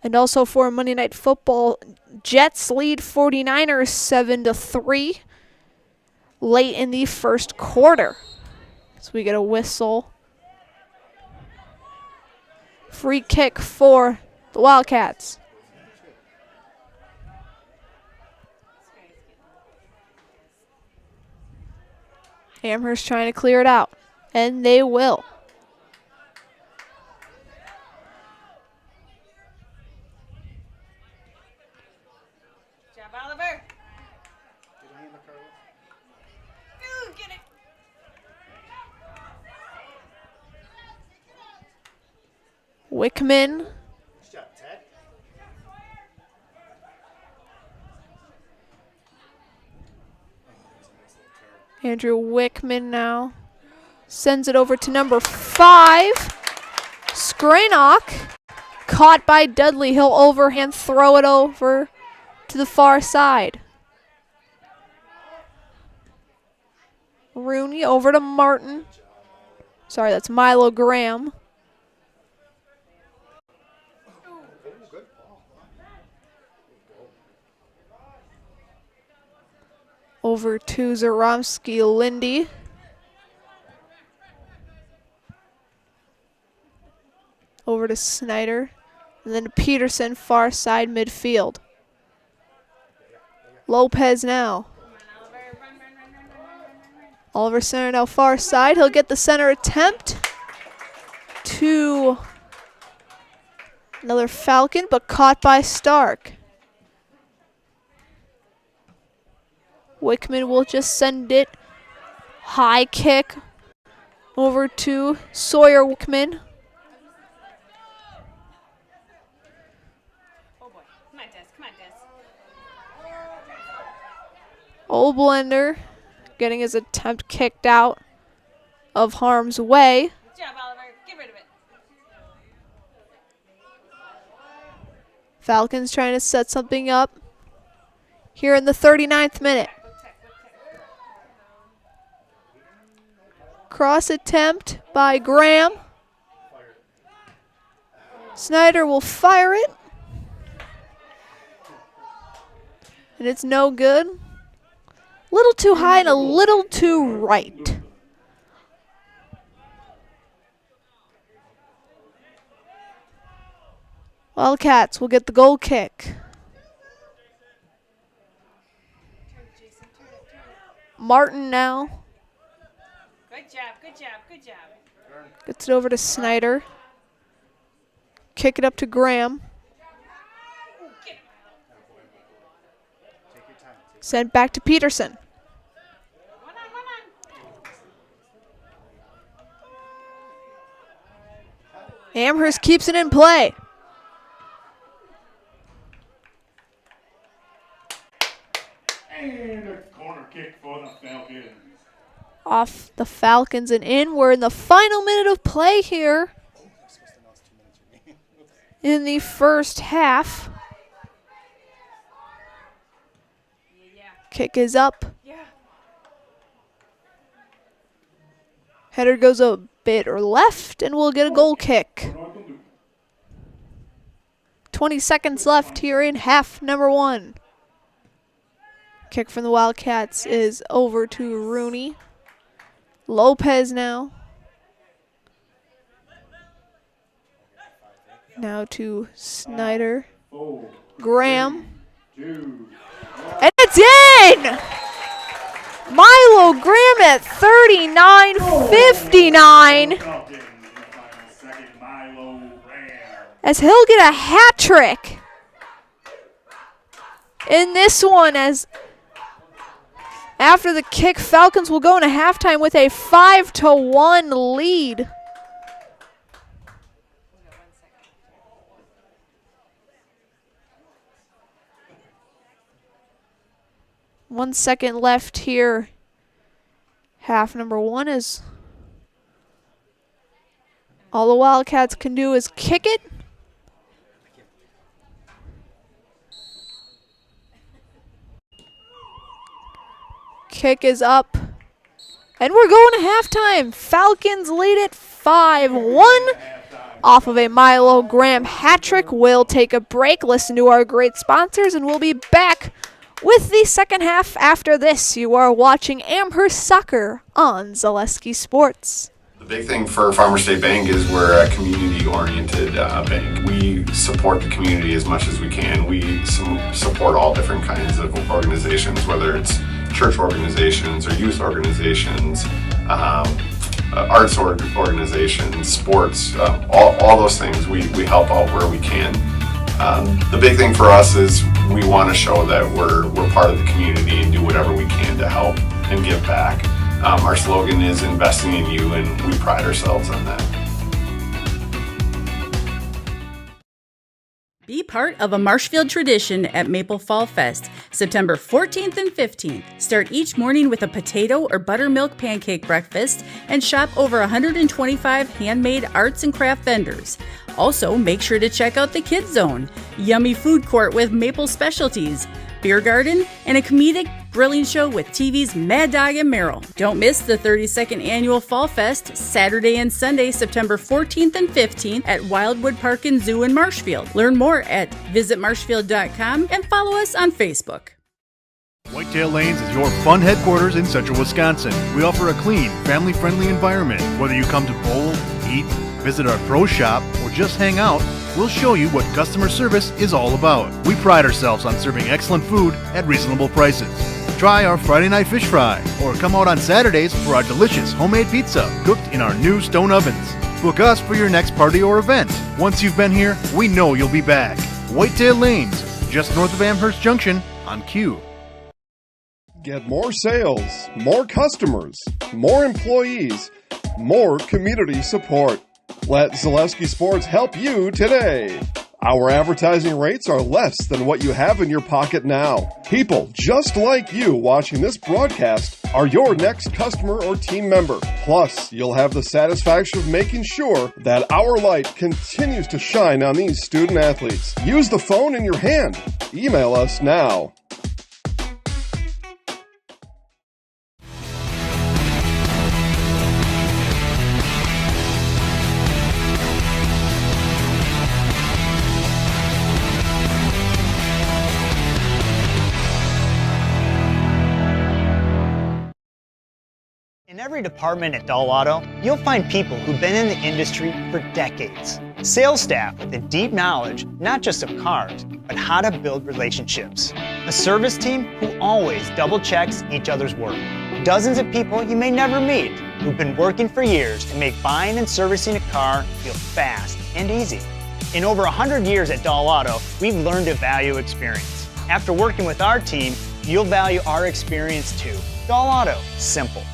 And also for Monday Night Football, Jets lead 49ers 7-3 late in the first quarter. So we get a whistle. Free kick for the Wildcats. Amherst trying to clear it out, and they will. Good job, Oliver. Ooh, get it. Wickman. Andrew Wickman now sends it over to number 5. Skranock. Caught by Dudley. He'll overhand throw it over to the far side. Rooney over to Martin. Sorry, that's Milo Graham. Over to Zaromsky Lindy. Over to Snyder. And then to Peterson, far side midfield. Lopez now. Oliver center now far side. He'll get the center attempt to another Falcon, but caught by Stark. Wickman will just send it. High kick over to Sawyer Wickman. Oh boy. Come on, Des. Come on, Des. Oblender getting his attempt kicked out of harm's way. Good job, Oliver. Get rid of it. Falcons trying to set something up here in the 39th minute. Cross attempt by Graham. Snyder will fire it. And it's no good. A little too high and a little too right. Wildcats will get the goal kick. Martin now. Good job, good job, good job. Gets it over to Snyder. Kick it up to Graham. Sent back to Peterson. One on. Amherst keeps it in play. And a corner kick for the Falcons. Off the Falcons and in. We're in the final minute of play here in the first half. Yeah. Kick is up. Yeah. Header goes a bit or left, and we'll get a goal kick. 20 seconds left here in half number 1. Kick from the Wildcats is over to Rooney. Lopez now. Now to Snyder. Graham. And it's in! Milo Graham at 39-59 Falcons in the final second. Milo Graham. as he'll get a hat trick in this one, as after the kick, Falcons will go into halftime with a 5-1 lead. One second left here. Half number one is all the Wildcats can do is kick it. Kick is up. And we're going to halftime. Falcons lead it 5-1 off of a Milo Graham hat trick. We'll take a break, listen to our great sponsors, and we'll be back with the second half after this. You are watching Amherst Soccer on Zaleski Sports. The big thing for Farmers State Bank is we're a community-oriented bank. We support the community as much as we can. We support all different kinds of organizations, whether it's church organizations or youth organizations, arts organizations, sports, all those things. We help out where we can. The big thing for us is we want to show that we're part of the community and do whatever we can to help and give back. Our slogan is investing in you, and we pride ourselves on that. Be part of a Marshfield tradition at Maple Fall Fest, September 14th and 15th. Start each morning with a potato or buttermilk pancake breakfast and shop over 125 handmade arts and craft vendors. Also, make sure to check out the Kids Zone, yummy food court with maple specialties, beer garden, and a comedic grilling show with TV's Mad Dog and Merrill. Don't miss the 32nd Annual Fall Fest, Saturday and Sunday, September 14th and 15th at Wildwood Park and Zoo in Marshfield. Learn more at visitmarshfield.com and follow us on Facebook. Whitetail Lanes is your fun headquarters in central Wisconsin. We offer a clean, family-friendly environment. Whether you come to bowl, eat, visit our pro shop, or just hang out, we'll show you what customer service is all about. We pride ourselves on serving excellent food at reasonable prices. Try our Friday night fish fry, or come out on Saturdays for our delicious homemade pizza cooked in our new stone ovens. Book us for your next party or event. Once you've been here, we know you'll be back. Whitetail Lanes, just north of Amherst Junction on Q. Get more sales, more customers, more employees, more community support. Let Zaleski Sports help you today. Our advertising rates are less than what you have in your pocket now. People just like you watching this broadcast are your next customer or team member. Plus, you'll have the satisfaction of making sure that our light continues to shine on these student athletes. Use the phone in your hand. Email us now. In every department at Dahl Auto, you'll find people who've been in the industry for decades. Sales staff with a deep knowledge, not just of cars, but how to build relationships. A service team who always double checks each other's work. Dozens of people you may never meet who've been working for years to make buying and servicing a car feel fast and easy. In over 100 years at Dahl Auto, we've learned to value experience. After working with our team, you'll value our experience too. Dahl Auto, simple.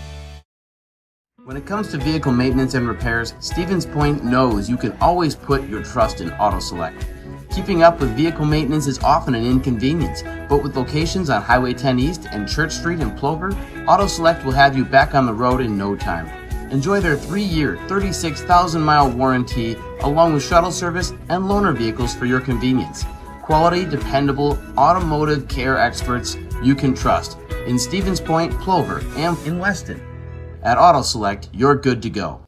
When it comes to vehicle maintenance and repairs, Stevens Point knows you can always put your trust in Auto Select. Keeping up with vehicle maintenance is often an inconvenience, but with locations on Highway 10 East and Church Street in Plover, Auto Select will have you back on the road in no time. Enjoy their 3-year, 36,000-mile warranty, along with shuttle service and loaner vehicles for your convenience. Quality, dependable, automotive care experts you can trust in Stevens Point, Plover, and in Weston. At Auto Select, you're good to go.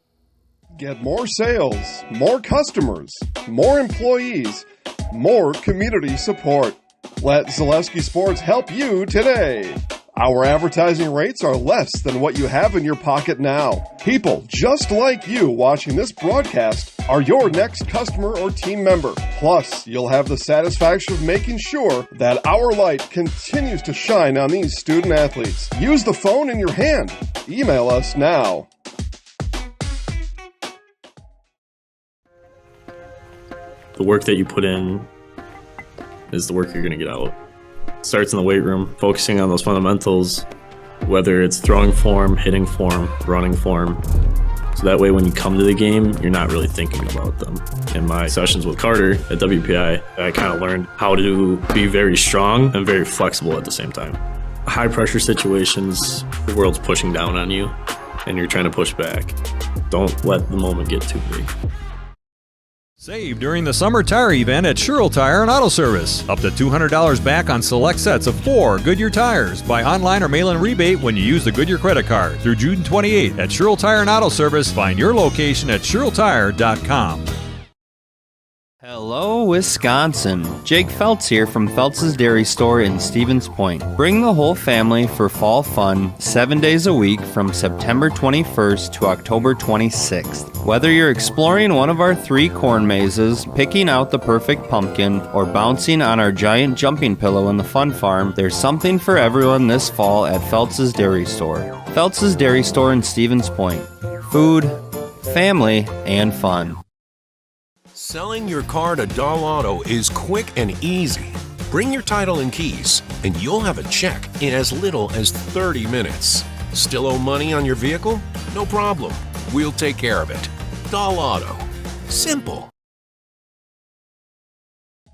Get more sales, more customers, more employees, more community support. Let Zaleski Sports help you today. Our advertising rates are less than what you have in your pocket now. People just like you watching this broadcast are your next customer or team member. Plus, you'll have the satisfaction of making sure that our light continues to shine on these student athletes. Use the phone in your hand. Email us now. The work that you put in is the work you're going to get out. Starts in the weight room, focusing on those fundamentals, whether it's throwing form, hitting form, running form. So that way when you come to the game, you're not really thinking about them. In my sessions with Carter at WPI, I kind of learned how to be very strong and very flexible at the same time. High pressure situations, the world's pushing down on you and you're trying to push back. Don't let the moment get too big. Save during the summer tire event at Sherrill Tire and Auto Service. Up to $200 back on select sets of 4 Goodyear tires. Buy online or mail-in rebate when you use the Goodyear credit card. Through June 28th at Sherrill Tire and Auto Service. Find your location at SherrillTire.com. Hello, Wisconsin. Jake Feltz here from Feltz's Dairy Store in Stevens Point. Bring the whole family for fall fun 7 days a week from September 21st to October 26th. Whether you're exploring one of our 3 corn mazes, picking out the perfect pumpkin, or bouncing on our giant jumping pillow in the fun farm, there's something for everyone this fall at Feltz's Dairy Store. Feltz's Dairy Store in Stevens Point. Food, family, and fun. Selling your car to Dahl Auto is quick and easy. Bring your title and keys, and you'll have a check in as little as 30 minutes. Still owe money on your vehicle? No problem. We'll take care of it. Dahl Auto. Simple.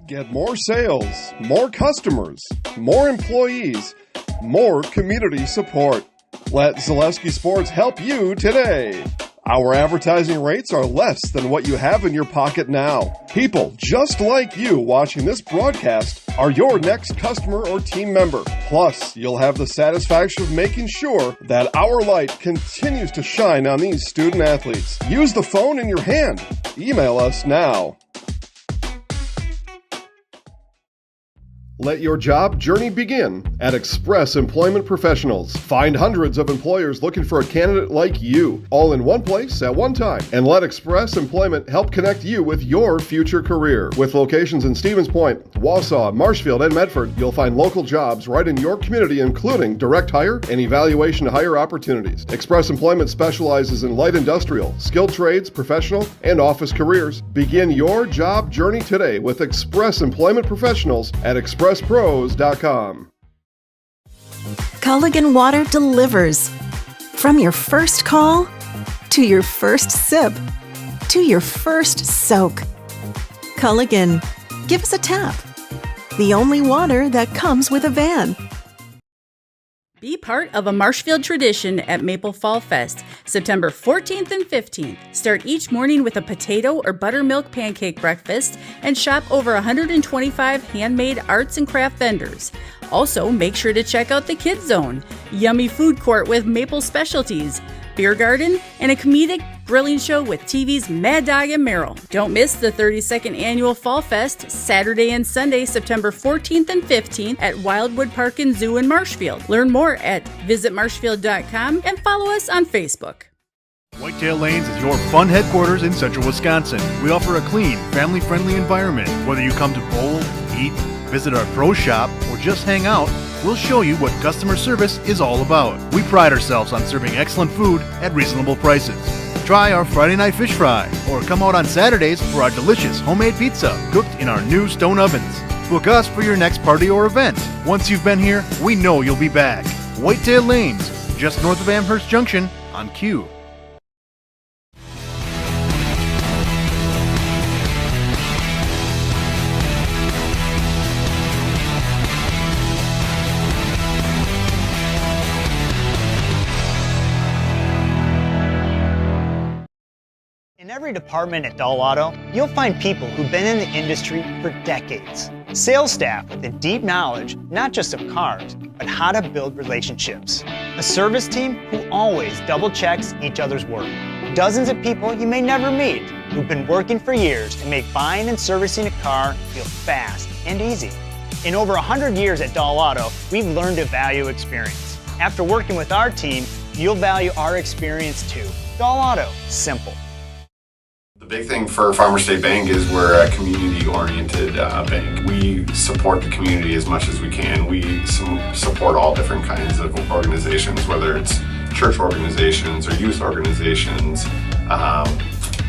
Get more sales, more customers, more employees, more community support. Let Zaleski Sports help you today. Our advertising rates are less than what you have in your pocket now. People just like you watching this broadcast are your next customer or team member. Plus, you'll have the satisfaction of making sure that our light continues to shine on these student athletes. Use the phone in your hand. Email us now. Let your job journey begin at Express Employment Professionals. Find hundreds of employers looking for a candidate like you, all in one place at one time. And let Express Employment help connect you with your future career. With locations in Stevens Point, Wausau, Marshfield, and Medford, you'll find local jobs right in your community, including direct hire and evaluation to hire opportunities. Express Employment specializes in light industrial, skilled trades, professional, and office careers. Begin your job journey today with Express Employment Professionals at expresspros.com. Culligan Water delivers. From your first call, to your first sip, to your first soak. Culligan, give us a tap. The only water that comes with a van. Be part of a Marshfield tradition at Maple Fall Fest, September 14th and 15th. Start each morning with a potato or buttermilk pancake breakfast and shop over 125 handmade arts and craft vendors. Also, make sure to check out the Kids Zone, yummy food court with maple specialties, beer garden, and a comedic grilling show with TV's Mad Dog and Merrill. Don't miss the 32nd Annual Fall Fest, Saturday and Sunday, September 14th and 15th at Wildwood Park and Zoo in Marshfield. Learn more at visitmarshfield.com and follow us on Facebook. Whitetail Lanes is your fun headquarters in central Wisconsin. We offer a clean, family-friendly environment. Whether you come to bowl, eat, visit our pro shop, or just hang out, we'll show you what customer service is all about. We pride ourselves on serving excellent food at reasonable prices. Try our Friday night fish fry, or come out on Saturdays for our delicious homemade pizza cooked in our new stone ovens. Book us for your next party or event. Once you've been here, we know you'll be back. Whitetail Lanes, just north of Amherst Junction on Q. In every department at Dahl Auto, you'll find people who've been in the industry for decades. Sales staff with a deep knowledge, not just of cars, but how to build relationships. A service team who always double checks each other's work. Dozens of people you may never meet who've been working for years to make buying and servicing a car feel fast and easy. In over 100 years at Dahl Auto, we've learned to value experience. After working with our team, you'll value our experience too. Doll Auto, simple. The big thing for Farmers State Bank is we're a community-oriented bank. We support the community as much as we can. We support all different kinds of organizations, whether it's church organizations or youth organizations,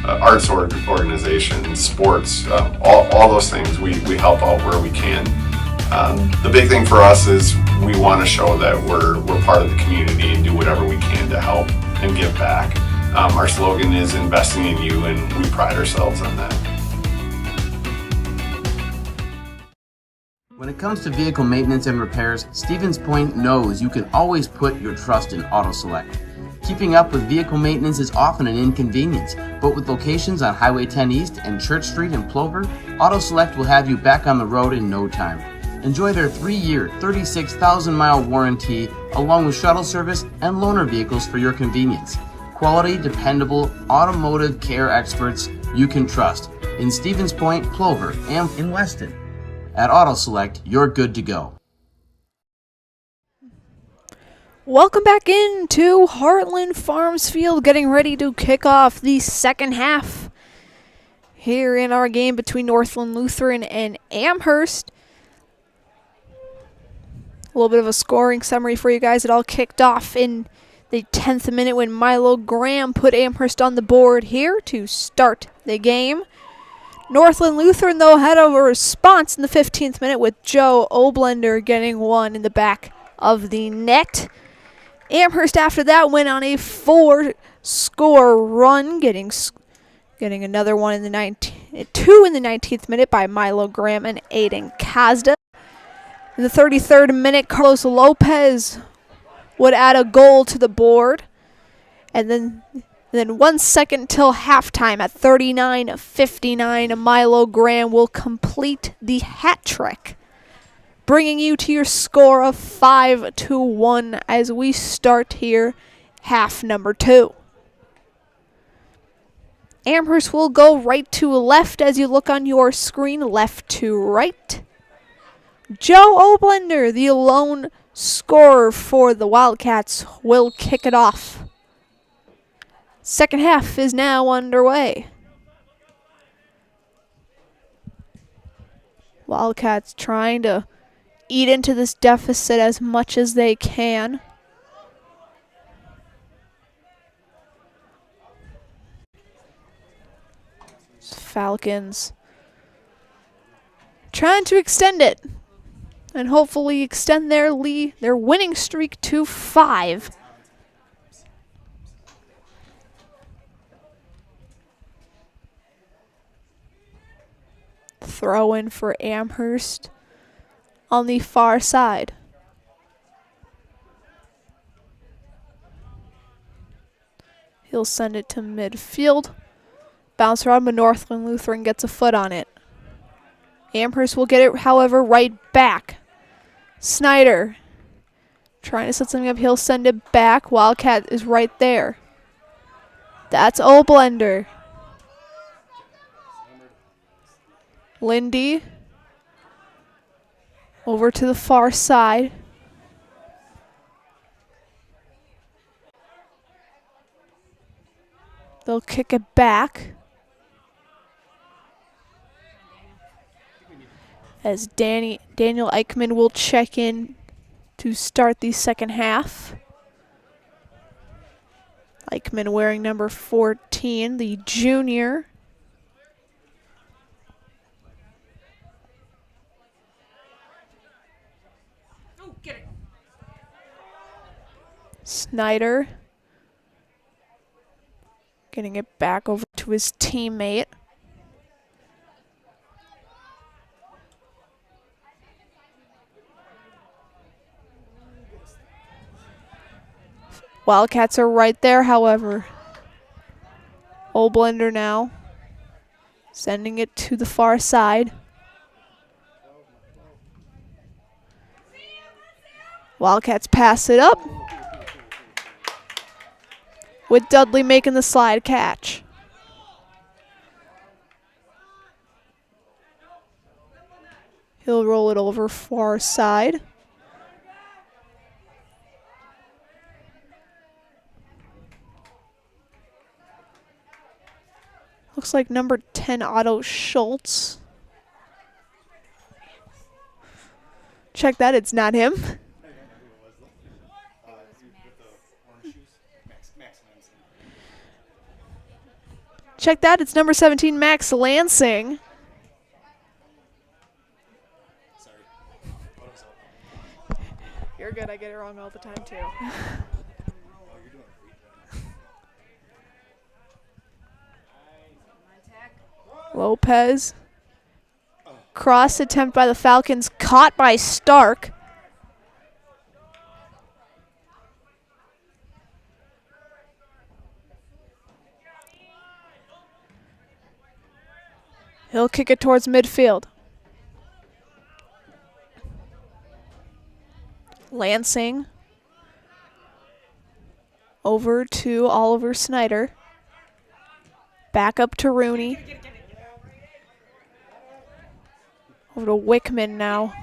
arts organizations, sports, all those things. We help out where we can. The big thing for us is we want to show that we're part of the community and do whatever we can to help and give back. Our slogan is investing in you, and we pride ourselves on that. When it comes to vehicle maintenance and repairs, Stevens Point knows you can always put your trust in AutoSelect. Keeping up with vehicle maintenance is often an inconvenience, but with locations on Highway 10 East and Church Street in Plover, AutoSelect will have you back on the road in no time. Enjoy their 3-year, 36,000-mile warranty, along with shuttle service and loaner vehicles for your convenience. Quality, dependable, automotive care experts you can trust in Stevens Point, Plover, and in Weston. At AutoSelect, you're good to go. Welcome back into Heartland Farms Field, getting ready to kick off the second half here in our game between Northland Lutheran and Amherst. A little bit of a scoring summary for you guys. It all kicked off in the 10th minute when Milo Graham put Amherst on the board here to start the game. Northland Lutheran, though, had a response in the 15th minute with Joe Oblender getting one in the back of the net. Amherst, after that, went on a 4-score run, getting another one in the 2 in the 19th minute by Milo Graham and Aiden Kazda. In the 33rd minute, Carlos Lopez would add a goal to the board. And then 1 second till halftime at 39:59, Milo Graham will complete the hat trick, bringing you to your score of 5-1 as we start here half number 2. Amherst will go right to left as you look on your screen, left to right. Joe Oblender, the lone scorer for the Wildcats, will kick it off. Second half is now underway. Wildcats trying to eat into this deficit as much as they can. Falcons trying to extend it and hopefully extend their lead, their winning streak to 5. Throw in for Amherst on the far side. He'll send it to midfield. Bounce around, but Northland Lutheran gets a foot on it. Amherst will get it, however, right back. Snyder trying to set something up. He'll send it back. Wildcat is right there. That's Oblender. Lindy over to the far side. They'll kick it back as Daniel Eichmann will check in to start the second half. Eichmann wearing number 14, the junior. Snyder getting it back over to his teammate. Wildcats are right there, however. Oblender now sending it to the far side. Wildcats pass it up, with Dudley making the slide catch. He'll roll it over far side. Looks like number 10, Otto Schultz. Check that, it's not him. Check that, it's number 17, Max Lansing. You're good, I get it wrong all the time too. Lopez. Cross attempt by the Falcons, caught by Stark. He'll kick it towards midfield. Lansing. Over to Oliver Snyder. Back up to Rooney. Over to Wickman now.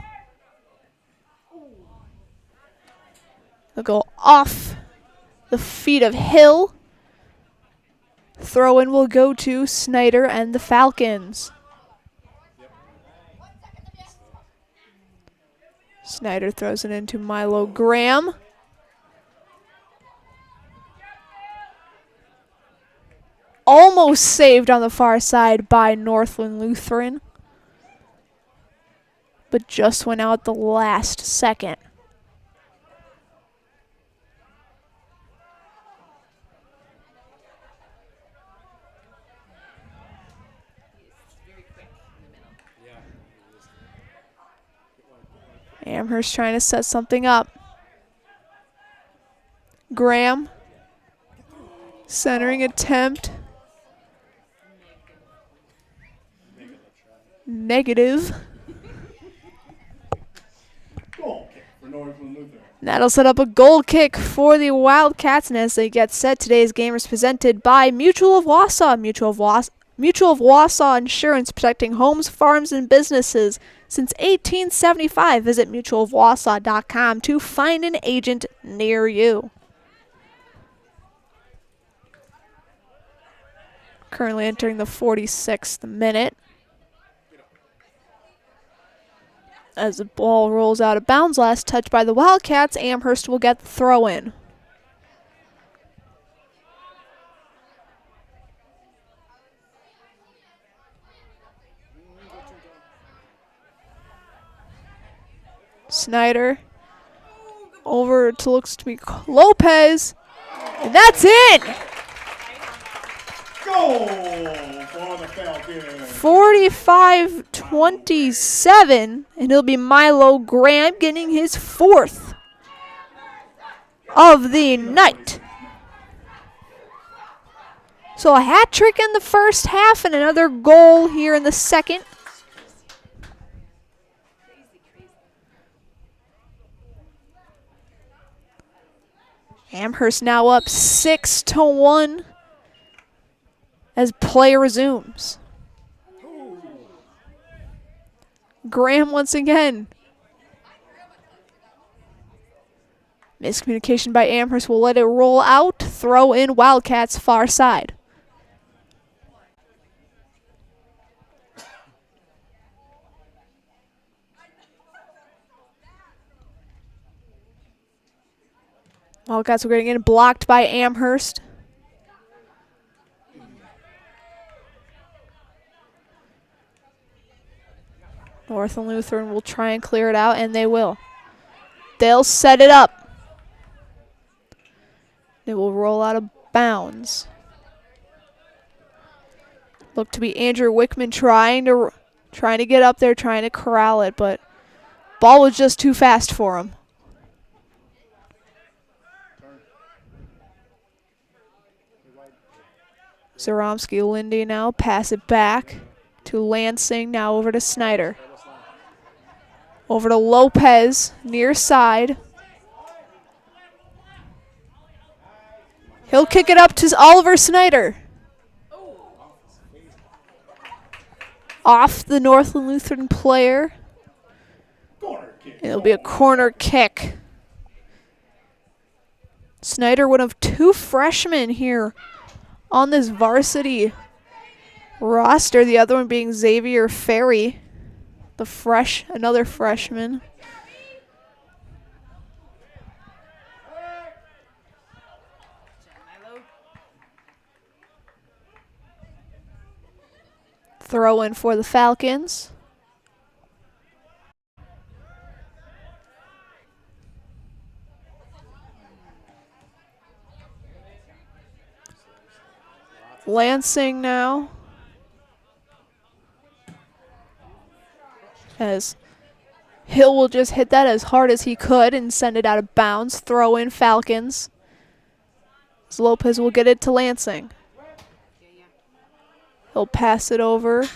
They'll go off the feet of Hill. Throw-in will go to Snyder and the Falcons. Snyder throws it into Milo Graham. Almost saved on the far side by Northland Lutheran, but just went out the last second. Amherst trying to set something up. Graham. Centering attempt. Negative. Goal kick for Northland Lutheran. That'll set up a goal kick for the Wildcats, and as they get set, today's game is presented by Mutual of Wausau. Mutual of Wausau Insurance, protecting homes, farms, and businesses since 1875. Visit mutualofwausau.com to find an agent near you. Currently entering the 46th minute. As the ball rolls out of bounds, last touch by the Wildcats, Amherst will get the throw in. Snyder over to looks to be Lopez, and that's it. Goal for the Falcons. 45-27, and it'll be Milo Graham getting his 4th of the night. So a hat trick in the first half and another goal here in the second. Amherst now up 6-1 as play resumes. Graham once again. Miscommunication by Amherst will let it roll out. Throw in Wildcats far side. Wildcats are getting in, blocked by Amherst. Northland Lutheran will try and clear it out, and they will. They'll set it up. It will roll out of bounds. Look to be Andrew Wickman trying to get up there, trying to corral it, but ball was just too fast for him. Zaromsky Lindy now pass it back to Lansing, now over to Snyder. Over to Lopez, near side. He'll kick it up to Oliver Snyder. Off the Northland Lutheran player. It'll be a corner kick. Snyder, one of 2 freshmen here on this varsity roster. The other one being Xavier Ferry, another freshman. Throw in for the Falcons. Lansing now. As Hill will just hit that as hard as he could and send it out of bounds. Throw in Falcons. As Lopez will get it to Lansing. He'll pass it over.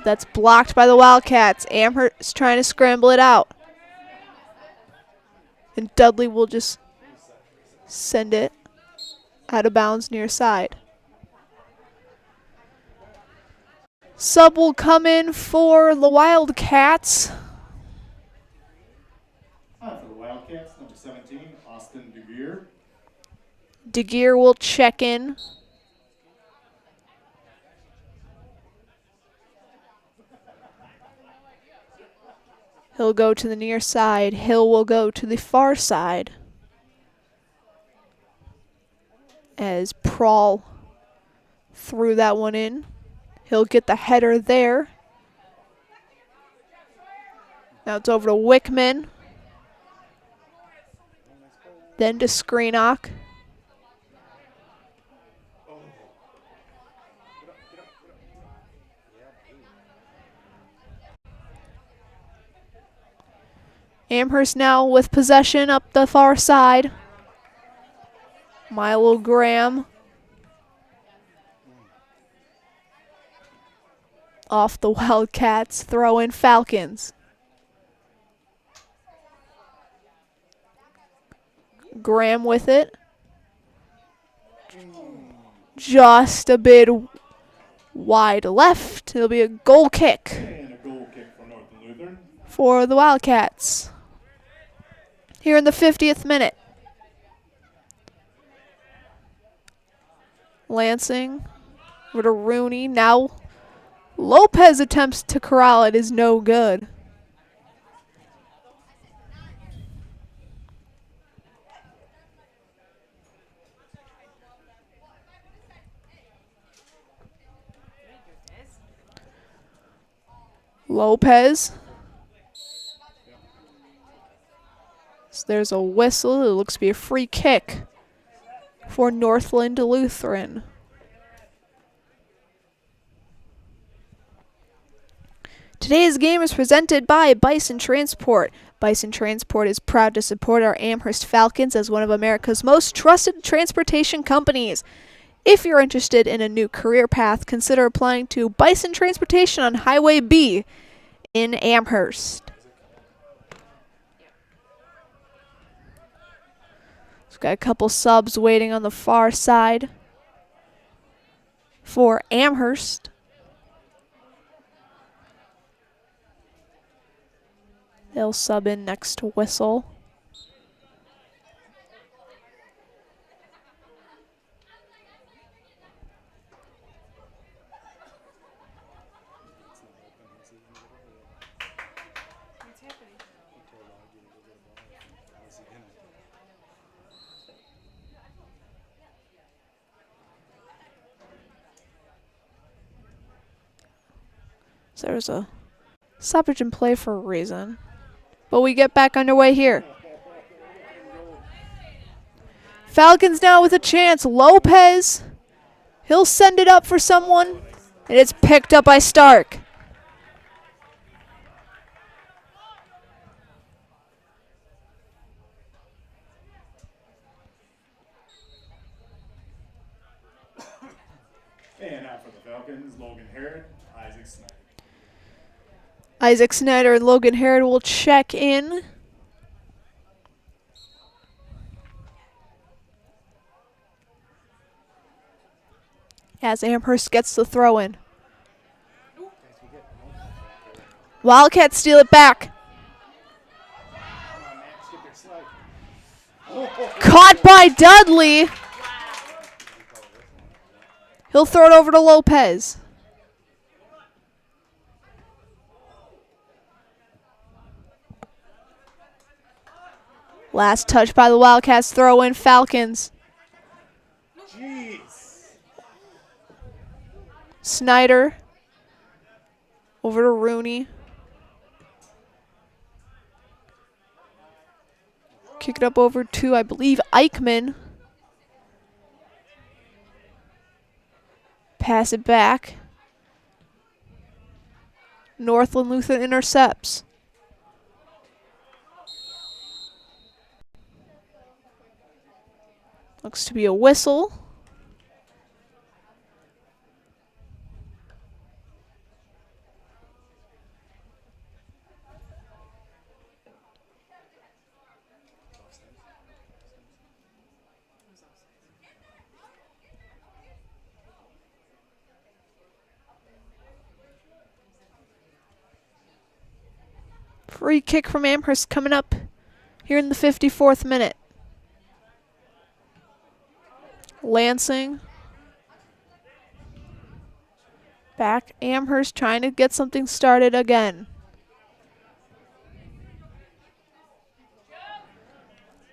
That's blocked by the Wildcats. Amherst trying to scramble it out. And Dudley will just send it out of bounds near side. Sub will come in for the Wildcats. For the Wildcats, number 17, Austin DeGear. DeGear will check in. He'll go to the near side. Hill will go to the far side. As Prawl threw that one in. He'll get the header there. Now it's over to Wickman. Then to Screenock. Amherst now with possession up the far side. Milo Graham. Off the Wildcats, throw in Falcons. Graham with it. Just a bit wide left. It'll be a goal kick. And a goal kick for Northland Lutheran. For the Wildcats. Here in the 50th minute. Lansing over to Rooney. Now Lopez attempts to corral it, is no good. Lopez. So there's a whistle. It looks to be a free kick for Northland Lutheran. Today's game is presented by Bison Transport. Bison Transport is proud to support our Amherst Falcons as one of America's most trusted transportation companies. If you're interested in a new career path, consider applying to Bison Transportation on Highway B in Amherst. We've got a couple subs waiting on the far side for Amherst. They'll sub in next to Whistle. So there's a stoppage in play for a reason. But we get back underway here. Falcons now with a chance. Lopez. He'll send it up for someone. And it's picked up by Stark. And out for the Falcons, Logan Herod, Isaac Snyder. Isaac Snyder and Logan Herod will check in. As Amherst gets the throw in. Wildcats steal it back. Caught by Dudley. He'll throw it over to Lopez. Last touch by the Wildcats, throw in Falcons. Jeez. Snyder over to Rooney. Kick it up over to, I believe, Eichmann. Pass it back. Northland Lutheran intercepts. Looks to be a whistle. Free kick from Amherst coming up here in the 54th minute. Lansing. Back. Amherst trying to get something started again.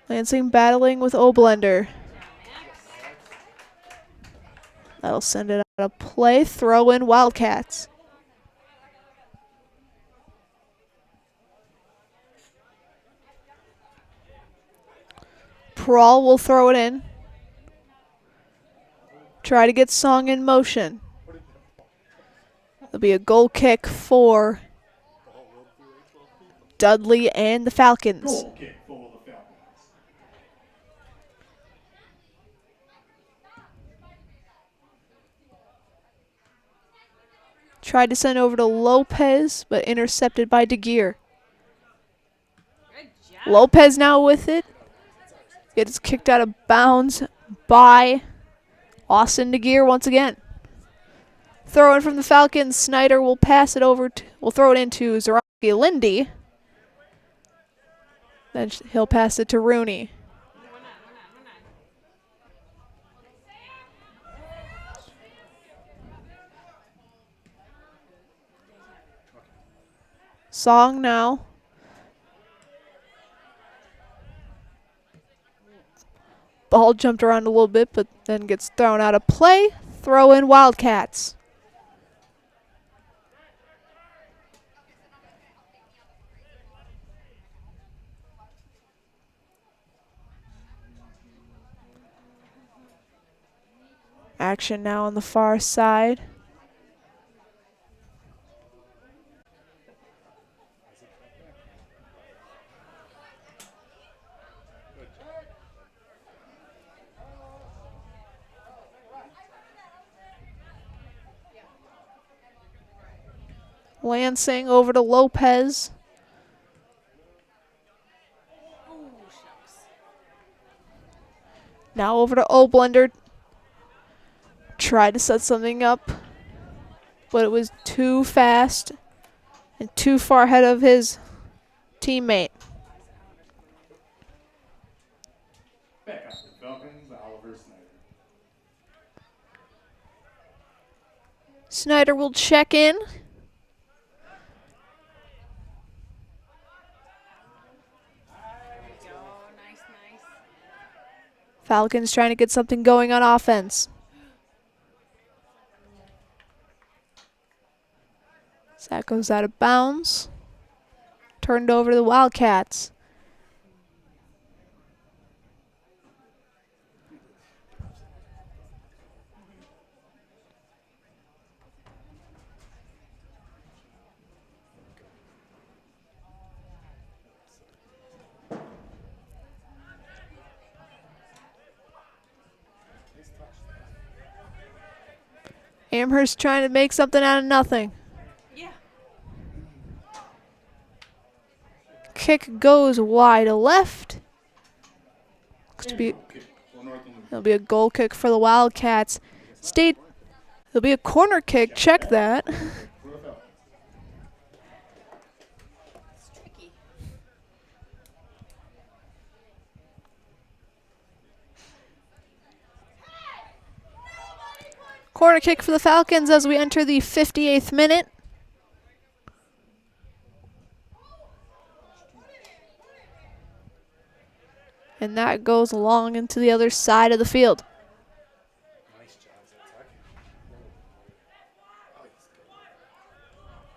Lansing battling with Oblender. That'll send it out of play. Throw in Wildcats. Prawl will throw it in. Try to get Song in motion. There'll be a goal kick for Dudley and the Falcons. Goal kick for the Falcons. Tried to send over to Lopez, but intercepted by DeGear. Lopez now with it. Gets kicked out of bounds by Austin DeGear once again. Throw in from the Falcons. Snyder will pass it over to, will throw it into Zaraki Lindy. Then he'll pass it to Rooney. Song now. Ball jumped around a little bit, but then gets thrown out of play. Throw in Wildcats. Action now on the far side. Lansing over to Lopez. Now over to Oblender. Tried to set something up, but it was too fast and too far ahead of his teammate. Back up the Falcons, Oliver Snyder. Snyder will check in. Falcons trying to get something going on offense. That goes out of bounds. Turned over to the Wildcats. Amherst trying to make something out of nothing. Kick goes wide left. Looks to be, there'll be a goal kick for the Wildcats. There'll be a corner kick. Check that. Corner kick for the Falcons as we enter the 58th minute. And that goes along into the other side of the field.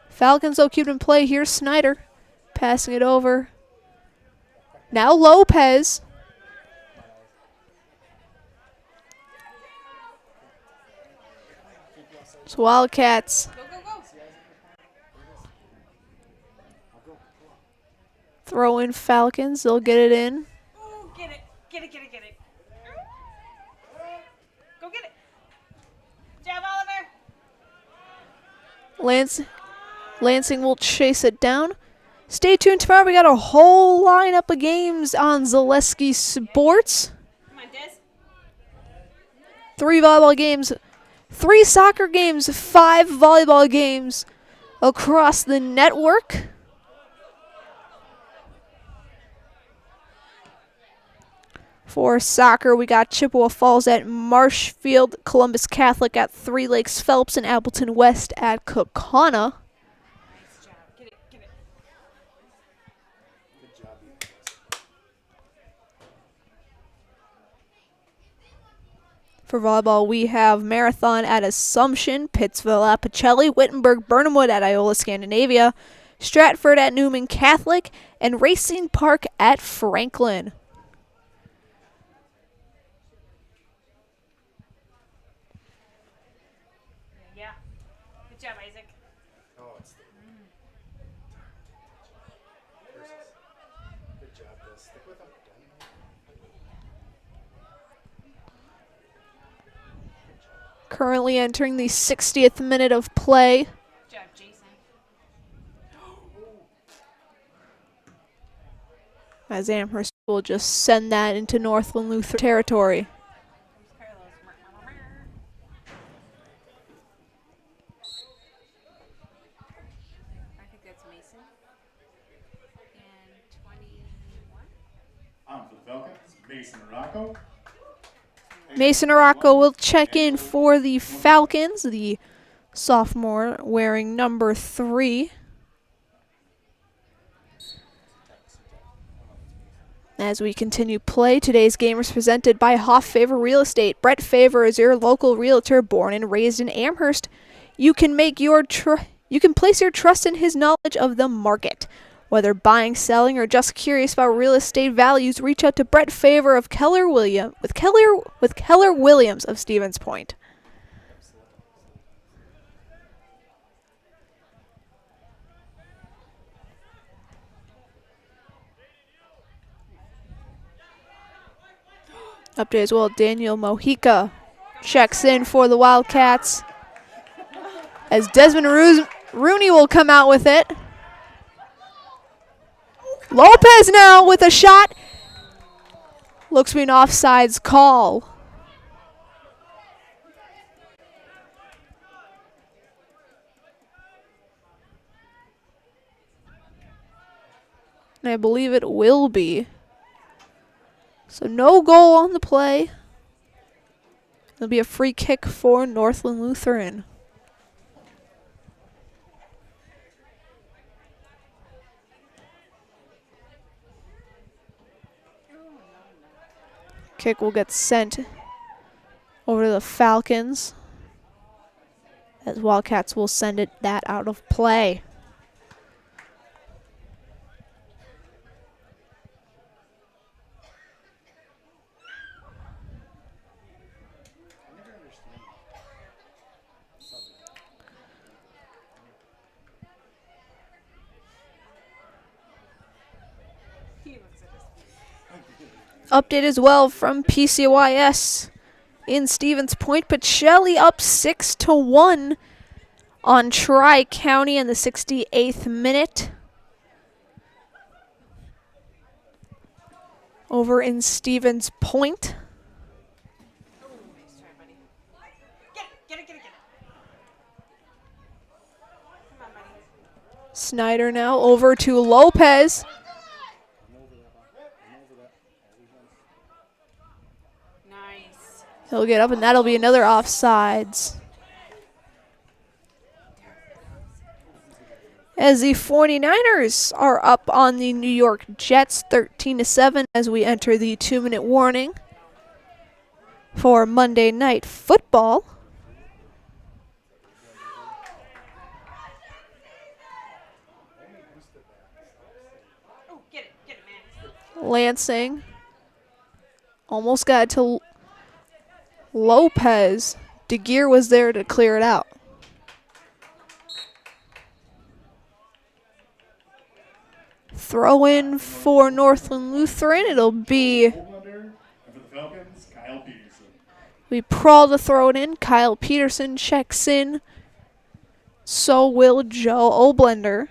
Falcons will keep in play. Here's Snyder passing it over. Now Lopez. It's Wildcats. Throw in Falcons. They'll get it in. Ooh, get it. Get it, get it, get it. Go get it. Jab, Oliver. Lansing will chase it down. Stay tuned tomorrow. We got a whole lineup of games on Zaleski Sports. Come on, Des. 3 volleyball games, 3 soccer games, 5 volleyball games across the network. For soccer, we got Chippewa Falls at Marshfield, Columbus Catholic at Three Lakes Phelps, and Appleton West at Kaukauna. For volleyball, we have Marathon at Assumption, Pittsville at Pacelli, Wittenberg, Burnhamwood at Iola Scandinavia, Stratford at Newman Catholic, and Racing Park at Franklin. Yeah. Good job, Isaac. Oh, it's the Good job, Des. Stick with him. Currently entering the 60th minute of play. Good job, Jason. As Amherst will just send that into Northland Lutheran territory. I think that's Mason. And 21. On for the Falcons, Mason Rocco. Mason Aracco will check in for the Falcons, the sophomore wearing number 3. As we continue play, today's game is presented by Hoff Favor Real Estate. Brett Favor is your local realtor born and raised in Amherst. You can place your trust in his knowledge of the market. Whether buying, selling, or just curious about real estate values, reach out to Brett Favor of Keller Williams of Stevens Point. Update as well, Daniel Mojica checks in for the Wildcats. As Desmond Rooney will come out with it. Lopez now with a shot. Looks to be an offsides call. And I believe it will be. So no goal on the play. It'll be a free kick for Northland Lutheran. Kick will get sent over to the Falcons, as Wildcats will send that out of play. Update as well from PCYS in Stevens Point. Pacelli up 6-1 on Tri-County in the 68th minute. Over in Stevens Point. Snyder now over to Lopez. He'll get up, and that'll be another offsides. as the 49ers are up on the New York Jets 13-7 as we enter the 2-minute warning for Monday Night Football. Lansing almost got to Lopez. DeGear was there to clear it out. Throw in for Northland Lutheran. It'll be we Prawl to throw it in. Kyle Peterson checks in. So will Joe Oblender.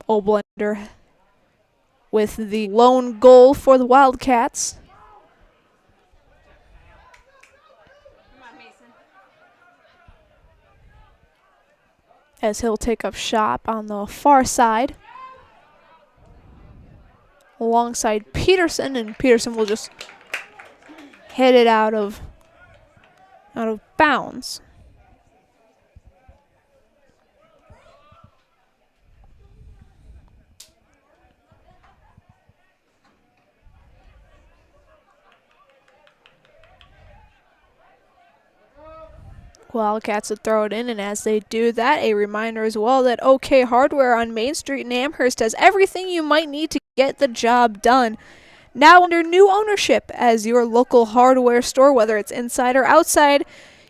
Oblender with the lone goal for the Wildcats. As he'll take up shop on the far side alongside Peterson, and Peterson will just hit it out of bounds. Wildcats will throw it in, and as they do that, a reminder as well that OK Hardware on Main Street in Amherst has everything you might need to get the job done. Now under new ownership as your local hardware store, whether it's inside or outside,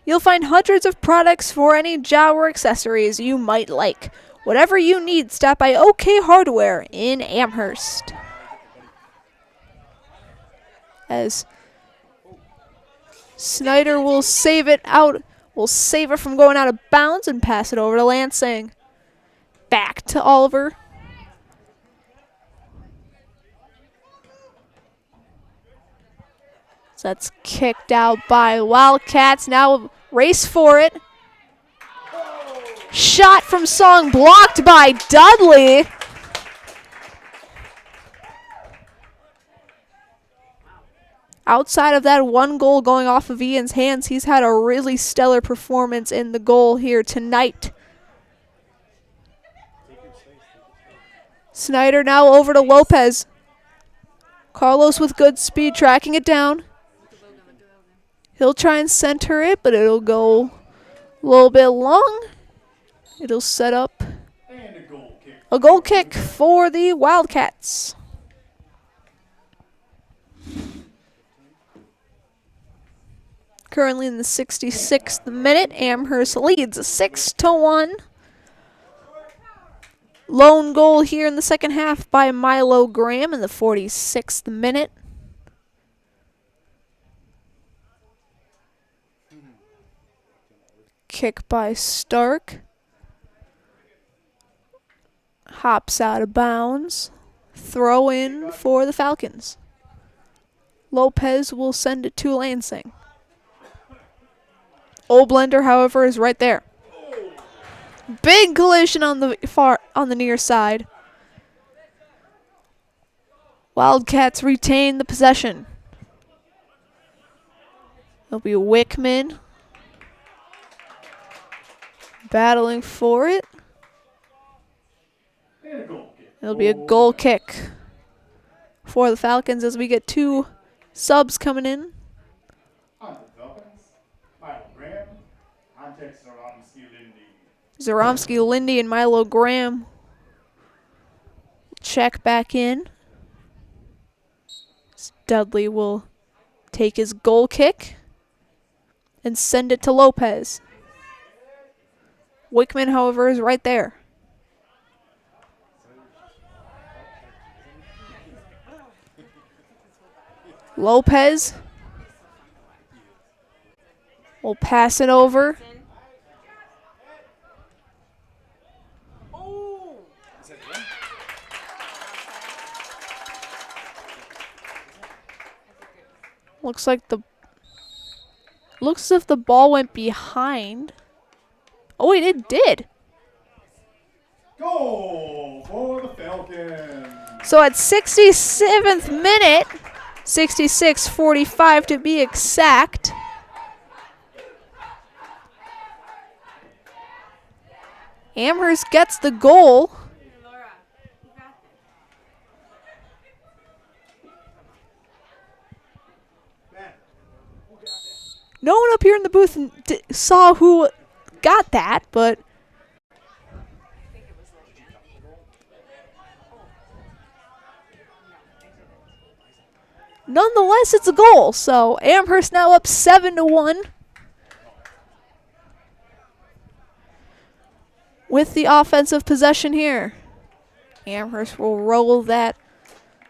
you'll find hundreds of products for any job or accessories you might like. Whatever you need, stop by OK Hardware in Amherst. As Snyder will save it out. We'll save it from going out of bounds and pass it over to Lansing. Back to Oliver. So that's kicked out by Wildcats. Now race for it. Shot from Song blocked by Dudley. Outside of that one goal going off of Ian's hands, he's had a really stellar performance in the goal here tonight. Snyder now over to Lopez. Carlos with good speed, tracking it down. He'll try and center it, but it'll go a little bit long. It'll set up a goal kick for the Wildcats. Currently in the 66th minute, Amherst leads 6-1. Lone goal here in the second half by Milo Graham in the 46th minute. Kick by Stark. Hops out of bounds. Throw in for the Falcons. Lopez will send it to Lansing. Oblender, however, is right there. Big collision on the near side. Wildcats retain the possession. It'll be Wickman battling for it. It'll be a goal kick for the Falcons as we get two subs coming in. Zaromsky, Lindy, and Milo Graham check back in. Dudley will take his goal kick and send it to Lopez. Wickman, however, is right there. Lopez will pass it over. Looks as if the ball went behind. Oh wait, it did. Goal for the Falcons. So at 67th minute, 66:45 to be exact. Amherst gets the goal. No one up here in the booth saw who got that, but nonetheless, it's a goal. So Amherst now up 7-1 with the offensive possession here. Amherst will roll that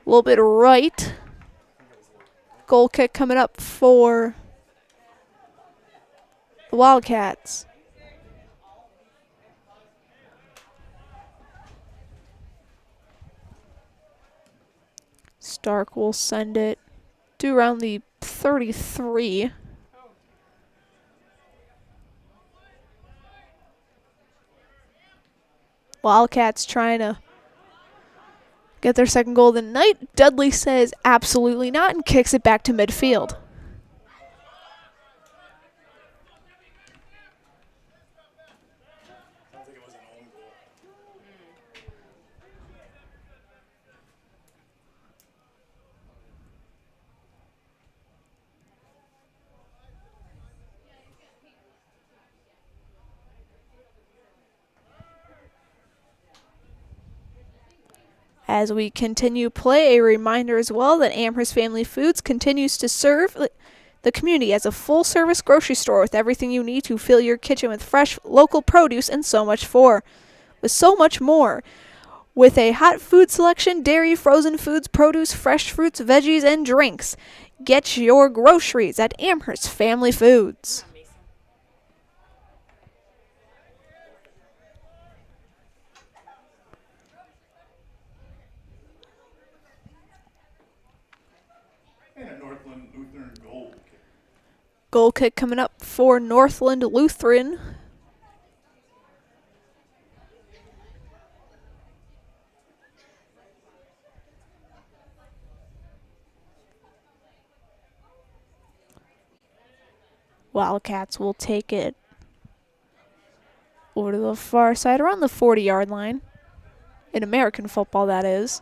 a little bit right. Goal kick coming up for the Wildcats. Stark will send it to around the 33. Wildcats trying to get their second goal of the night. Dudley says absolutely not and kicks it back to midfield. As we continue play, a reminder as well that Amherst Family Foods continues to serve the community as a full-service grocery store with everything you need to fill your kitchen with fresh local produce and so much more. With so much more. With a hot food selection, dairy, frozen foods, produce, fresh fruits, veggies, and drinks. Get your groceries at Amherst Family Foods. And a Northland Lutheran goal kick. Goal kick coming up for Northland Lutheran. Wildcats will take it over to the far side, around the 40-yard line. In American football, that is.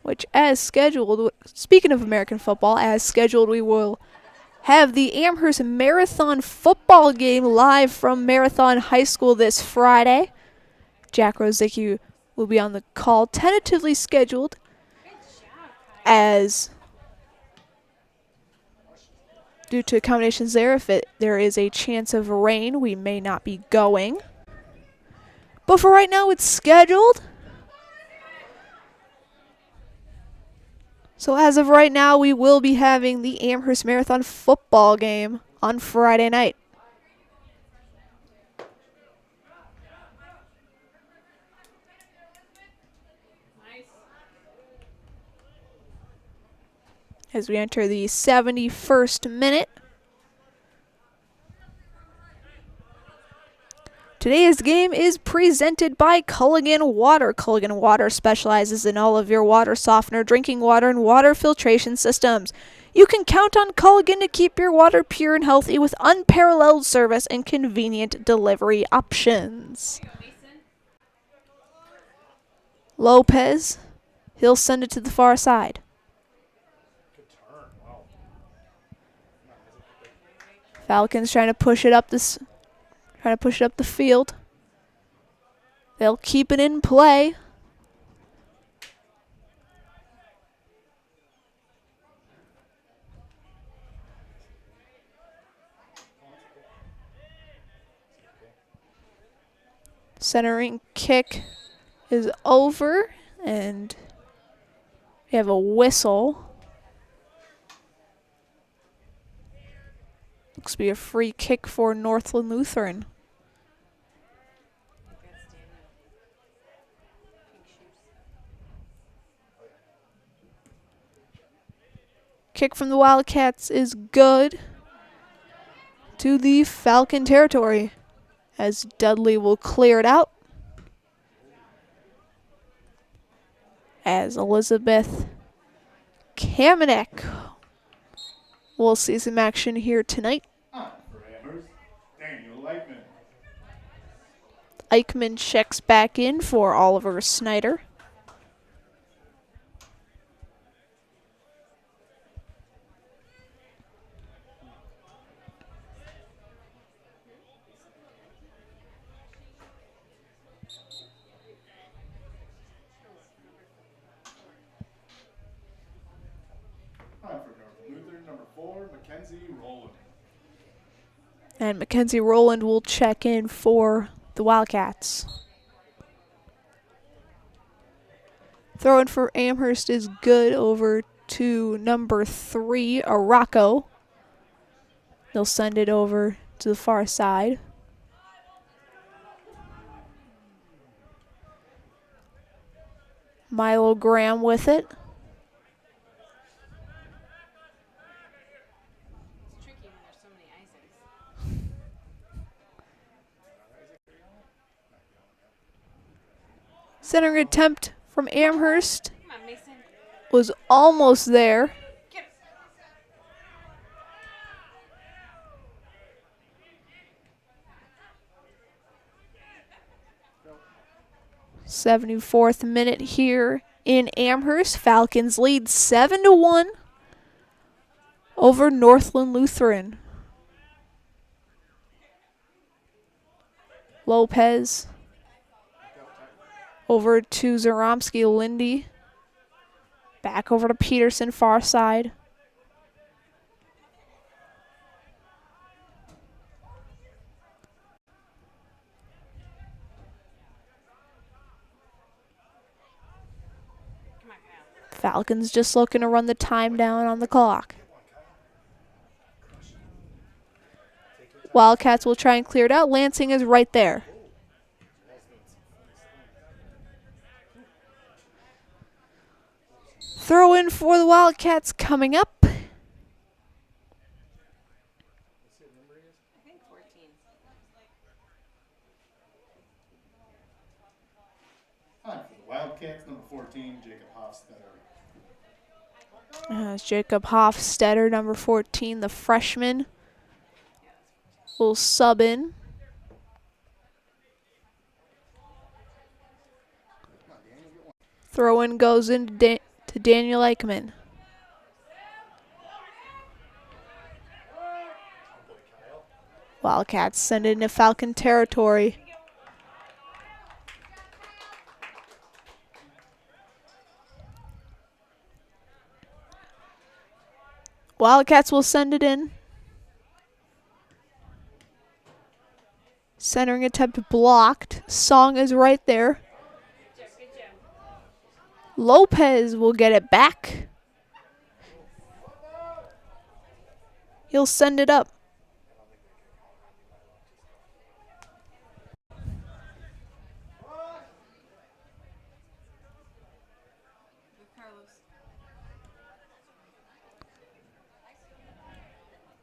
Which, as scheduled, speaking of American football, as scheduled, we will have the Amherst Marathon football game live from Marathon High School this Friday. Jack Rosicki will be on the call, tentatively scheduled, as due to accommodations there, if there is a chance of rain, we may not be going. But for right now, it's scheduled. So as of right now, we will be having the Amherst Marathon football game on Friday night. As we enter the 71st minute. Today's game is presented by Culligan Water. Culligan Water specializes in all of your water softener, drinking water, and water filtration systems. You can count on Culligan to keep your water pure and healthy with unparalleled service and convenient delivery options. Lopez, he'll send it to the far side. Falcons trying to push it up the field. They'll keep it in play. Centering kick is over, and we have a whistle. Looks to be a free kick for Northland Lutheran. Kick from the Wildcats is good to the Falcon territory, as Dudley will clear it out. as Elizabeth Kamenek will see some action here tonight. On for Amherst, Daniel Eichman. Eichmann checks back in for Oliver Snyder. On for Lutheran, number 4, Mackenzie Rowland. And Mackenzie Rowland will check in for the Wildcats. Throwing for Amherst is good over to number 3, Araco. They'll send it over to the far side. Milo Graham with it. Centering attempt from Amherst was almost there. '74th minute here in Amherst. Falcons lead 7-1 over Northland Lutheran. Lopez over to Zaromsky Lindy. Back over to Peterson, far side. Falcons just looking to run the time down on the clock. Wildcats will try and clear it out. Lansing is right there. Throw in for the Wildcats coming up. On for the Wildcats, number 14, Jacob Hofstetter. Jacob Hofstetter, number 14, the freshman, will sub in. Throw in goes into to Daniel Eichmann. Wildcats send it into Falcon territory. Wildcats will send it in. Centering attempt blocked. Song is right there. Lopez will get it back. He'll send it up.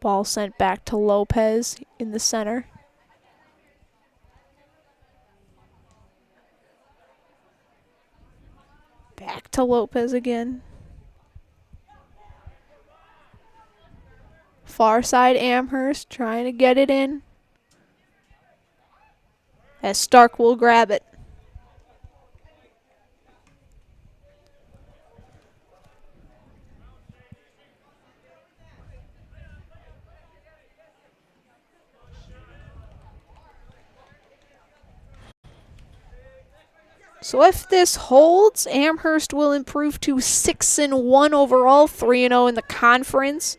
Ball sent back to Lopez in the center. Back to Lopez again. Far side Amherst trying to get it in. As Stark will grab it. So if this holds, Amherst will improve to 6-1 overall, 3-0 in the conference.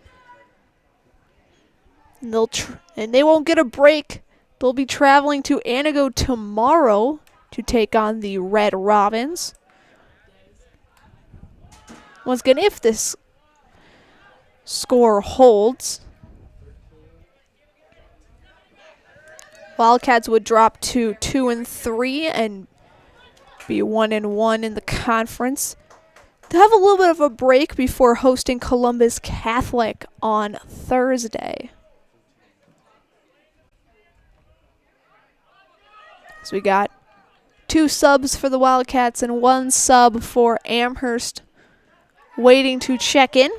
And they won't get a break. They'll be traveling to Anago tomorrow to take on the Red Robins. Once again, if this score holds, Wildcats would drop to 2-3 and be 1-1 in the conference. They'll have a little bit of a break before hosting Columbus Catholic on Thursday. So we got 2 subs for the Wildcats and 1 sub for Amherst waiting to check in.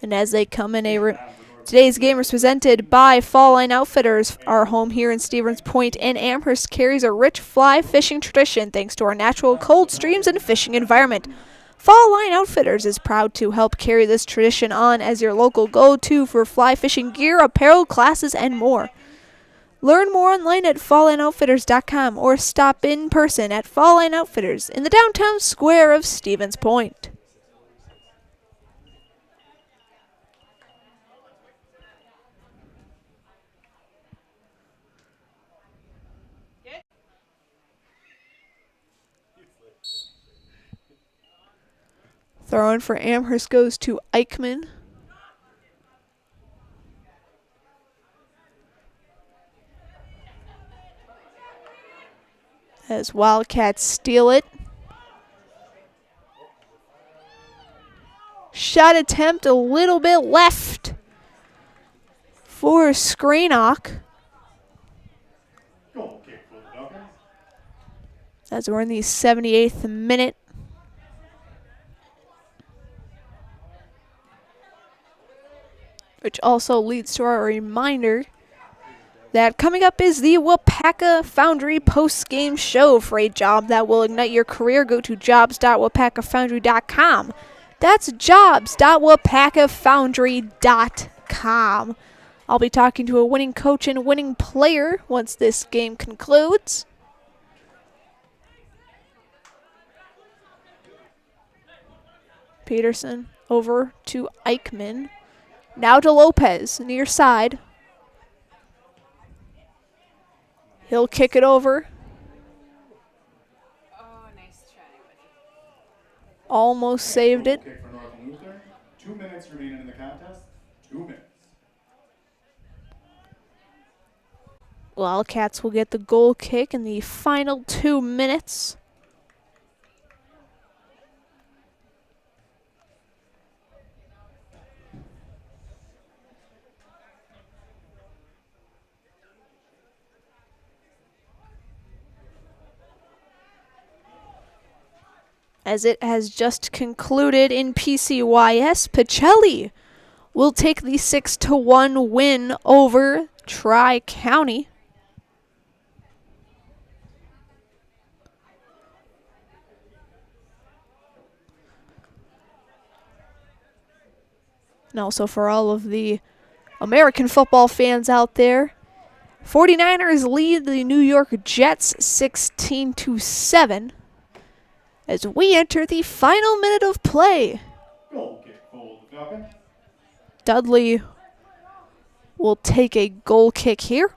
And as they come in, today's game is presented by Fall Line Outfitters. Our home here in Stevens Point and Amherst carries a rich fly fishing tradition thanks to our natural cold streams and fishing environment. Fall Line Outfitters is proud to help carry this tradition on as your local go-to for fly fishing gear, apparel, classes, and more. Learn more online at falllineoutfitters.com or stop in person at Fall Line Outfitters in the downtown square of Stevens Point. Throwing for Amherst goes to Eichmann. As Wildcats steal it. Shot attempt a little bit left for Scranock. As we're in the 78th minute. Which also leads to our reminder that coming up is the WIAA Foundry post-game show. For a job that will ignite your career, go to jobs.wipacafoundry.com. That's jobs.wipacafoundry.com. I'll be talking to a winning coach and winning player once this game concludes. Peterson over to Eichmann. Now to Lopez, near side. He'll kick it over. Oh, nice try. Almost saved it. Kick for Northland Lutheran. 2 minutes remaining in the contest. 2 minutes. Wildcats will get the goal kick in the final 2 minutes. As it has just concluded in PCYS, Pacelli will take the 6-1 win over Tri-County. And also for all of the American football fans out there, 49ers lead the New York Jets 16-7. As we enter the final minute of play. Goal kick for the Falcons. Dudley will take a goal kick here.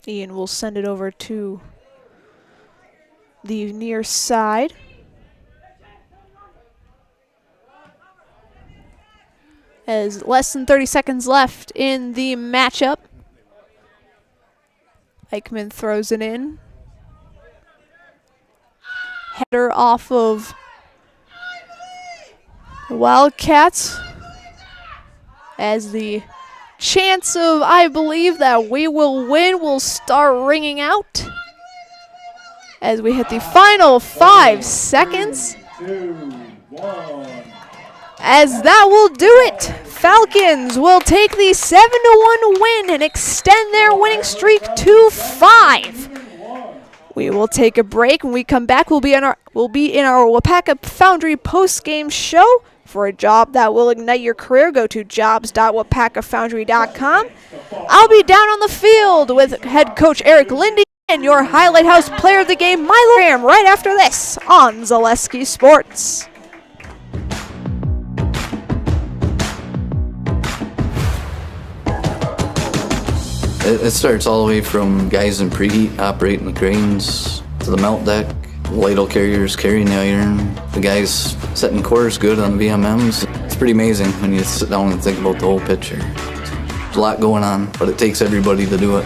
Ian will send it over to the near side. As less than 30 seconds left in the matchup. Eichmann throws it in. Header off of the Wildcats. As the chance of, I believe, that we will win will start ringing out. As we hit the final 5 seconds. 2, 1. As that will do it. Falcons will take the 7-1 win and extend their winning streak to 5. We will take a break. When we come back, we'll be in our WIPACA Foundry post-game show. For a job that will ignite your career, go to jobs.wipacafoundry.com. I'll be down on the field with head coach Eric Lindy and your Highlight House player of the game, Milo Graham, right after this on Zaleski Sports. It starts all the way from guys in preheat operating the cranes to the melt deck, ladle carriers carrying the iron, the guys setting cores good on VMMs. It's pretty amazing when you sit down and think about the whole picture. There's a lot going on, but it takes everybody to do it.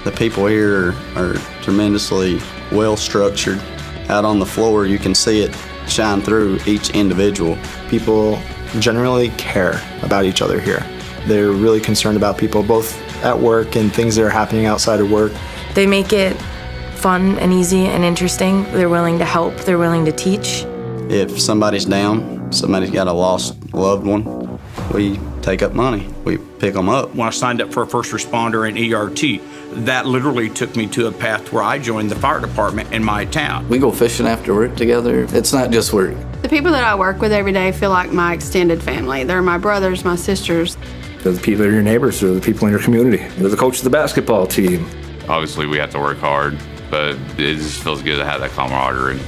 The people here are tremendously well structured. Out on the floor, you can see it shine through each individual. People generally care about each other here. They're really concerned about people both at work and things that are happening outside of work. They make it fun and easy and interesting. They're willing to help. They're willing to teach. If somebody's down, somebody's got a lost loved one, we take up money. We pick them up. When I signed up for a first responder and ERT, that literally took me to a path where I joined the fire department in my town. We go fishing after work together. It's not just work. The people that I work with every day feel like my extended family. They're my brothers, my sisters. They're the people that are your neighbors. They're the people in your community. They're the coach of the basketball team. Obviously, we have to work hard, but it just feels good to have that camaraderie.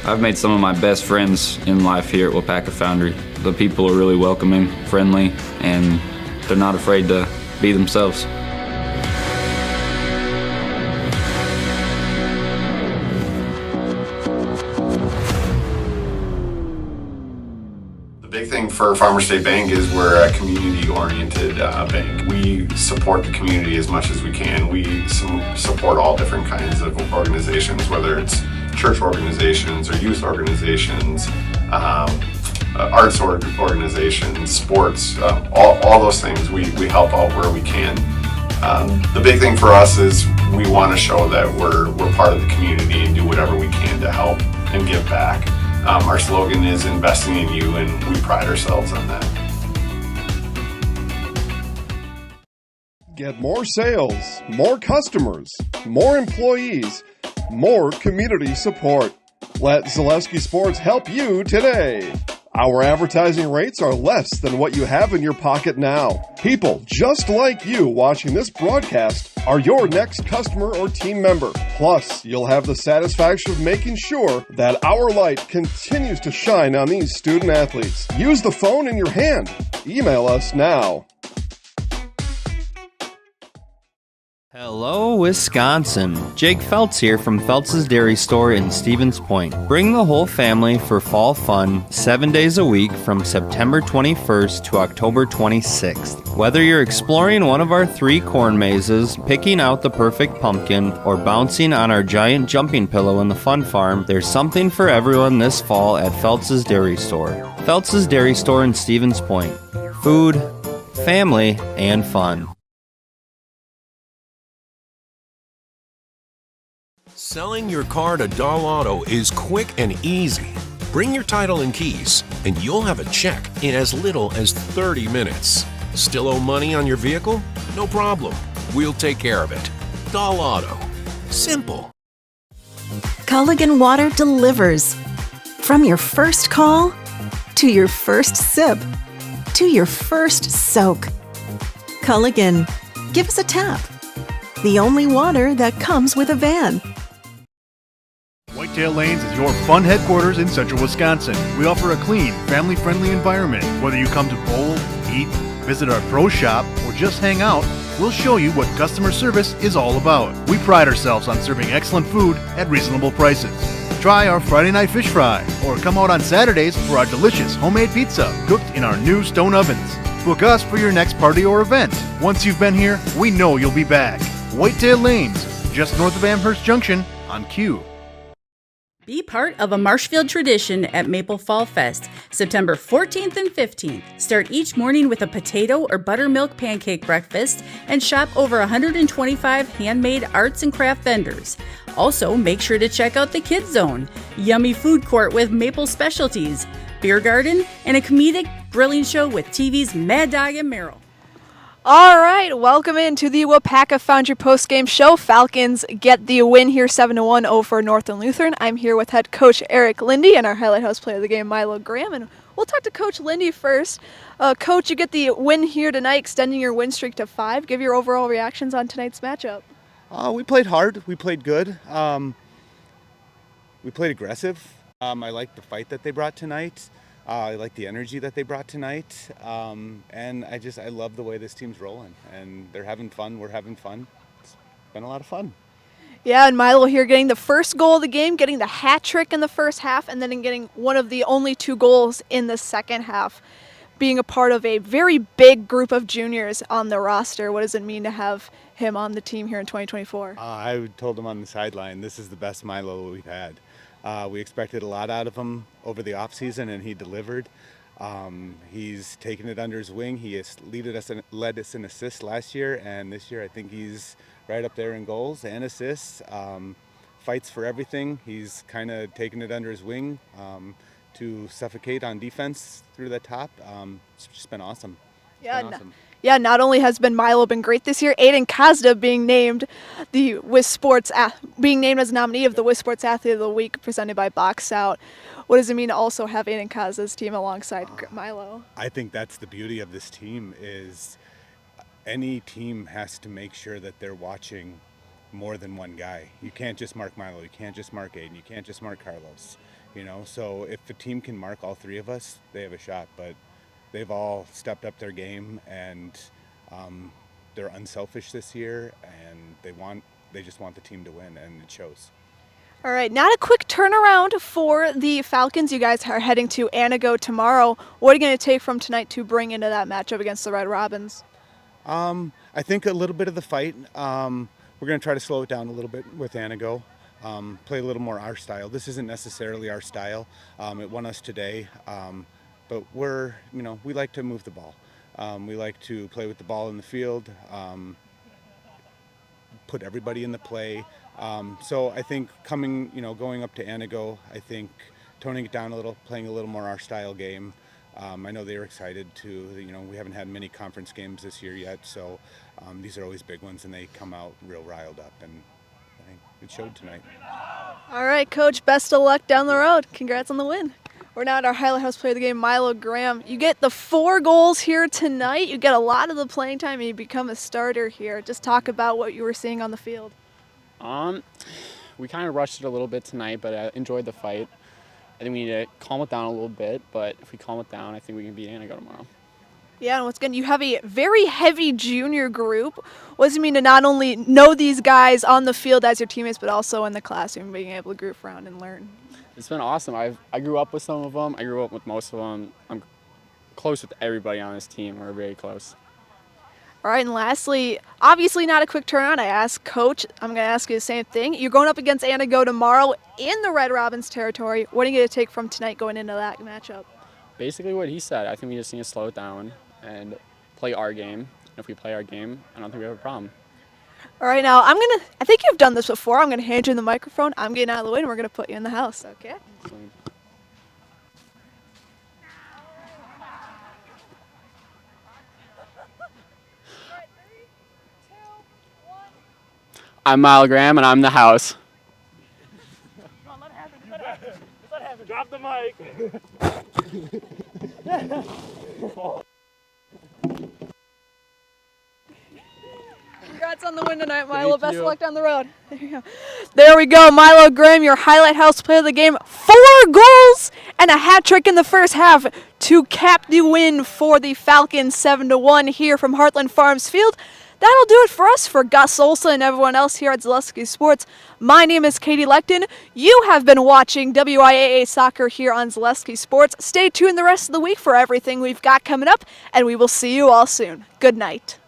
I've made some of my best friends in life here at WIAA Foundry. The people are really welcoming, friendly, and they're not afraid to be themselves. The big thing for Farmers State Bank is we're a community-oriented bank. We support the community as much as we can. We support all different kinds of organizations, whether it's church organizations or youth organizations, arts organizations, sports, all those things. We help out where we can. The big thing for us is we want to show that we're part of the community and do whatever we can to help and give back. Our slogan is investing in you, and we pride ourselves on that. Get more sales, more customers, more employees, more community support. Let Zaleski Sports help you today. Our advertising rates are less than what you have in your pocket now. People just like you watching this broadcast are your next customer or team member. Plus, you'll have the satisfaction of making sure that our light continues to shine on these student athletes. Use the phone in your hand. Email us now. Hello, Wisconsin. Jake Feltz here from Feltz's Dairy Store in Stevens Point. Bring the whole family for fall fun 7 days a week from September 21st to October 26th. Whether you're exploring one of our 3 corn mazes, picking out the perfect pumpkin, or bouncing on our giant jumping pillow in the fun farm, there's something for everyone this fall at Feltz's Dairy Store. Feltz's Dairy Store in Stevens Point. Food, family, and fun. Selling your car to Doll Auto is quick and easy. Bring your title and keys, and you'll have a check in as little as 30 minutes. Still owe money on your vehicle? No problem. We'll take care of it. Doll Auto. Simple. Culligan Water delivers. From your first call, to your first sip, to your first soak. Culligan, give us a tap. The only water that comes with a van. Whitetail Lanes is your fun headquarters in central Wisconsin. We offer a clean, family-friendly environment. Whether you come to bowl, eat, visit our pro shop, or just hang out, we'll show you what customer service is all about. We pride ourselves on serving excellent food at reasonable prices. Try our Friday night fish fry, or come out on Saturdays for our delicious homemade pizza cooked in our new stone ovens. Book us for your next party or event. Once you've been here, we know you'll be back. Whitetail Lanes, just north of Amherst Junction on Q. Be part of a Marshfield tradition at Maple Fall Fest, September 14th and 15th. Start each morning with a potato or buttermilk pancake breakfast and shop over 125 handmade arts and craft vendors. Also, make sure to check out the Kids Zone, yummy food court with maple specialties, beer garden, and a comedic grilling show with TV's Mad Dog and Merrill. All right, welcome into the WIAA Foundry postgame show. Falcons get the win here 7-1 over Northland Lutheran. I'm here with head coach Eric Lindy and our highlight house player of the game, Milo Graham. And we'll talk to Coach Lindy first. Coach, you get the win here tonight, extending your win streak to 5. Give your overall reactions on tonight's matchup. We played hard. We played good. We played aggressive. I like the fight that they brought tonight. I like the energy that they brought tonight, and I love the way this team's rolling, and they're having fun, we're having fun. It's been a lot of fun. Yeah, and Milo here getting the first goal of the game, getting the hat trick in the first half, and then getting one of the only 2 goals in the second half. Being a part of a very big group of juniors on the roster, what does it mean to have him on the team here in 2024? I told him on the sideline, this is the best Milo we've had. We expected a lot out of him over the offseason, and he delivered. He's taken it under his wing. He has led us in assists last year, and this year I think he's right up there in goals and assists. Fights for everything. He's kind of taken it under his wing to suffocate on defense through the top. It's just been awesome. Yeah, not only has Milo been great this year, Aiden Kazda being named being named as a nominee of the WIS Sports Athlete of the Week presented by Box Out. What does it mean to also have Aiden Kazda's team alongside Milo? I think that's the beauty of this team is any team has to make sure that they're watching more than one guy. You can't just mark Milo, you can't just mark Aiden, you can't just mark Carlos. So if the team can mark all three of us, they have a shot. But they've all stepped up their game, and they're unselfish this year, and they just want the team to win, and it shows. All right, not a quick turnaround for the Falcons. You guys are heading to Anago tomorrow. What are you going to take from tonight to bring into that matchup against the Red Robins? I think a little bit of the fight. We're going to try to slow it down a little bit with Anago. Play a little more our style. This isn't necessarily our style. It won us today. But we like to move the ball. We like to play with the ball in the field, put everybody in the play. So I think going up to Anago, I think toning it down a little, playing a little more our style game. I know they were excited too. We haven't had many conference games this year yet, so these are always big ones, and they come out real riled up, and I think it showed tonight. All right, Coach, best of luck down the road. Congrats on the win. We're now at our highlight house player of the game, Milo Graham. You get the 4 goals here tonight. You get a lot of the playing time, and you become a starter here. Just talk about what you were seeing on the field. We kind of rushed it a little bit tonight, but I enjoyed the fight. I think we need to calm it down a little bit, but if we calm it down, I think we can beat Anago tomorrow. Yeah, and what's good, you have a very heavy junior group. What does it mean to not only know these guys on the field as your teammates, but also in the classroom, being able to goof around and learn? It's been awesome. I grew up with some of them. I grew up with most of them. I'm close with everybody on this team. We're very close. All right, and lastly, obviously not a quick turnaround. I asked Coach, I'm going to ask you the same thing. You're going up against Anago tomorrow in the Red Robins territory. What are you going to take from tonight going into that matchup? Basically what he said. I think we just need to slow it down and play our game. And if we play our game, I don't think we have a problem. All right, now I think you've done this before. I'm going to hand you the microphone. I'm getting out of the way, and we're going to put you in the house, okay? I'm Milo Graham, and I'm the house. Drop the mic. Congrats on the win tonight, Milo. Best of luck down the road. There we go. Milo Graham, your highlight house player of the game. 4 goals and a hat trick in the first half to cap the win for the Falcons 7-1 here from Heartland Farms Field. That'll do it for us. For Gus Olsa and everyone else here at Zaleski Sports, my name is Katie Lecton. You have been watching WIAA Soccer here on Zaleski Sports. Stay tuned the rest of the week for everything we've got coming up, and we will see you all soon. Good night.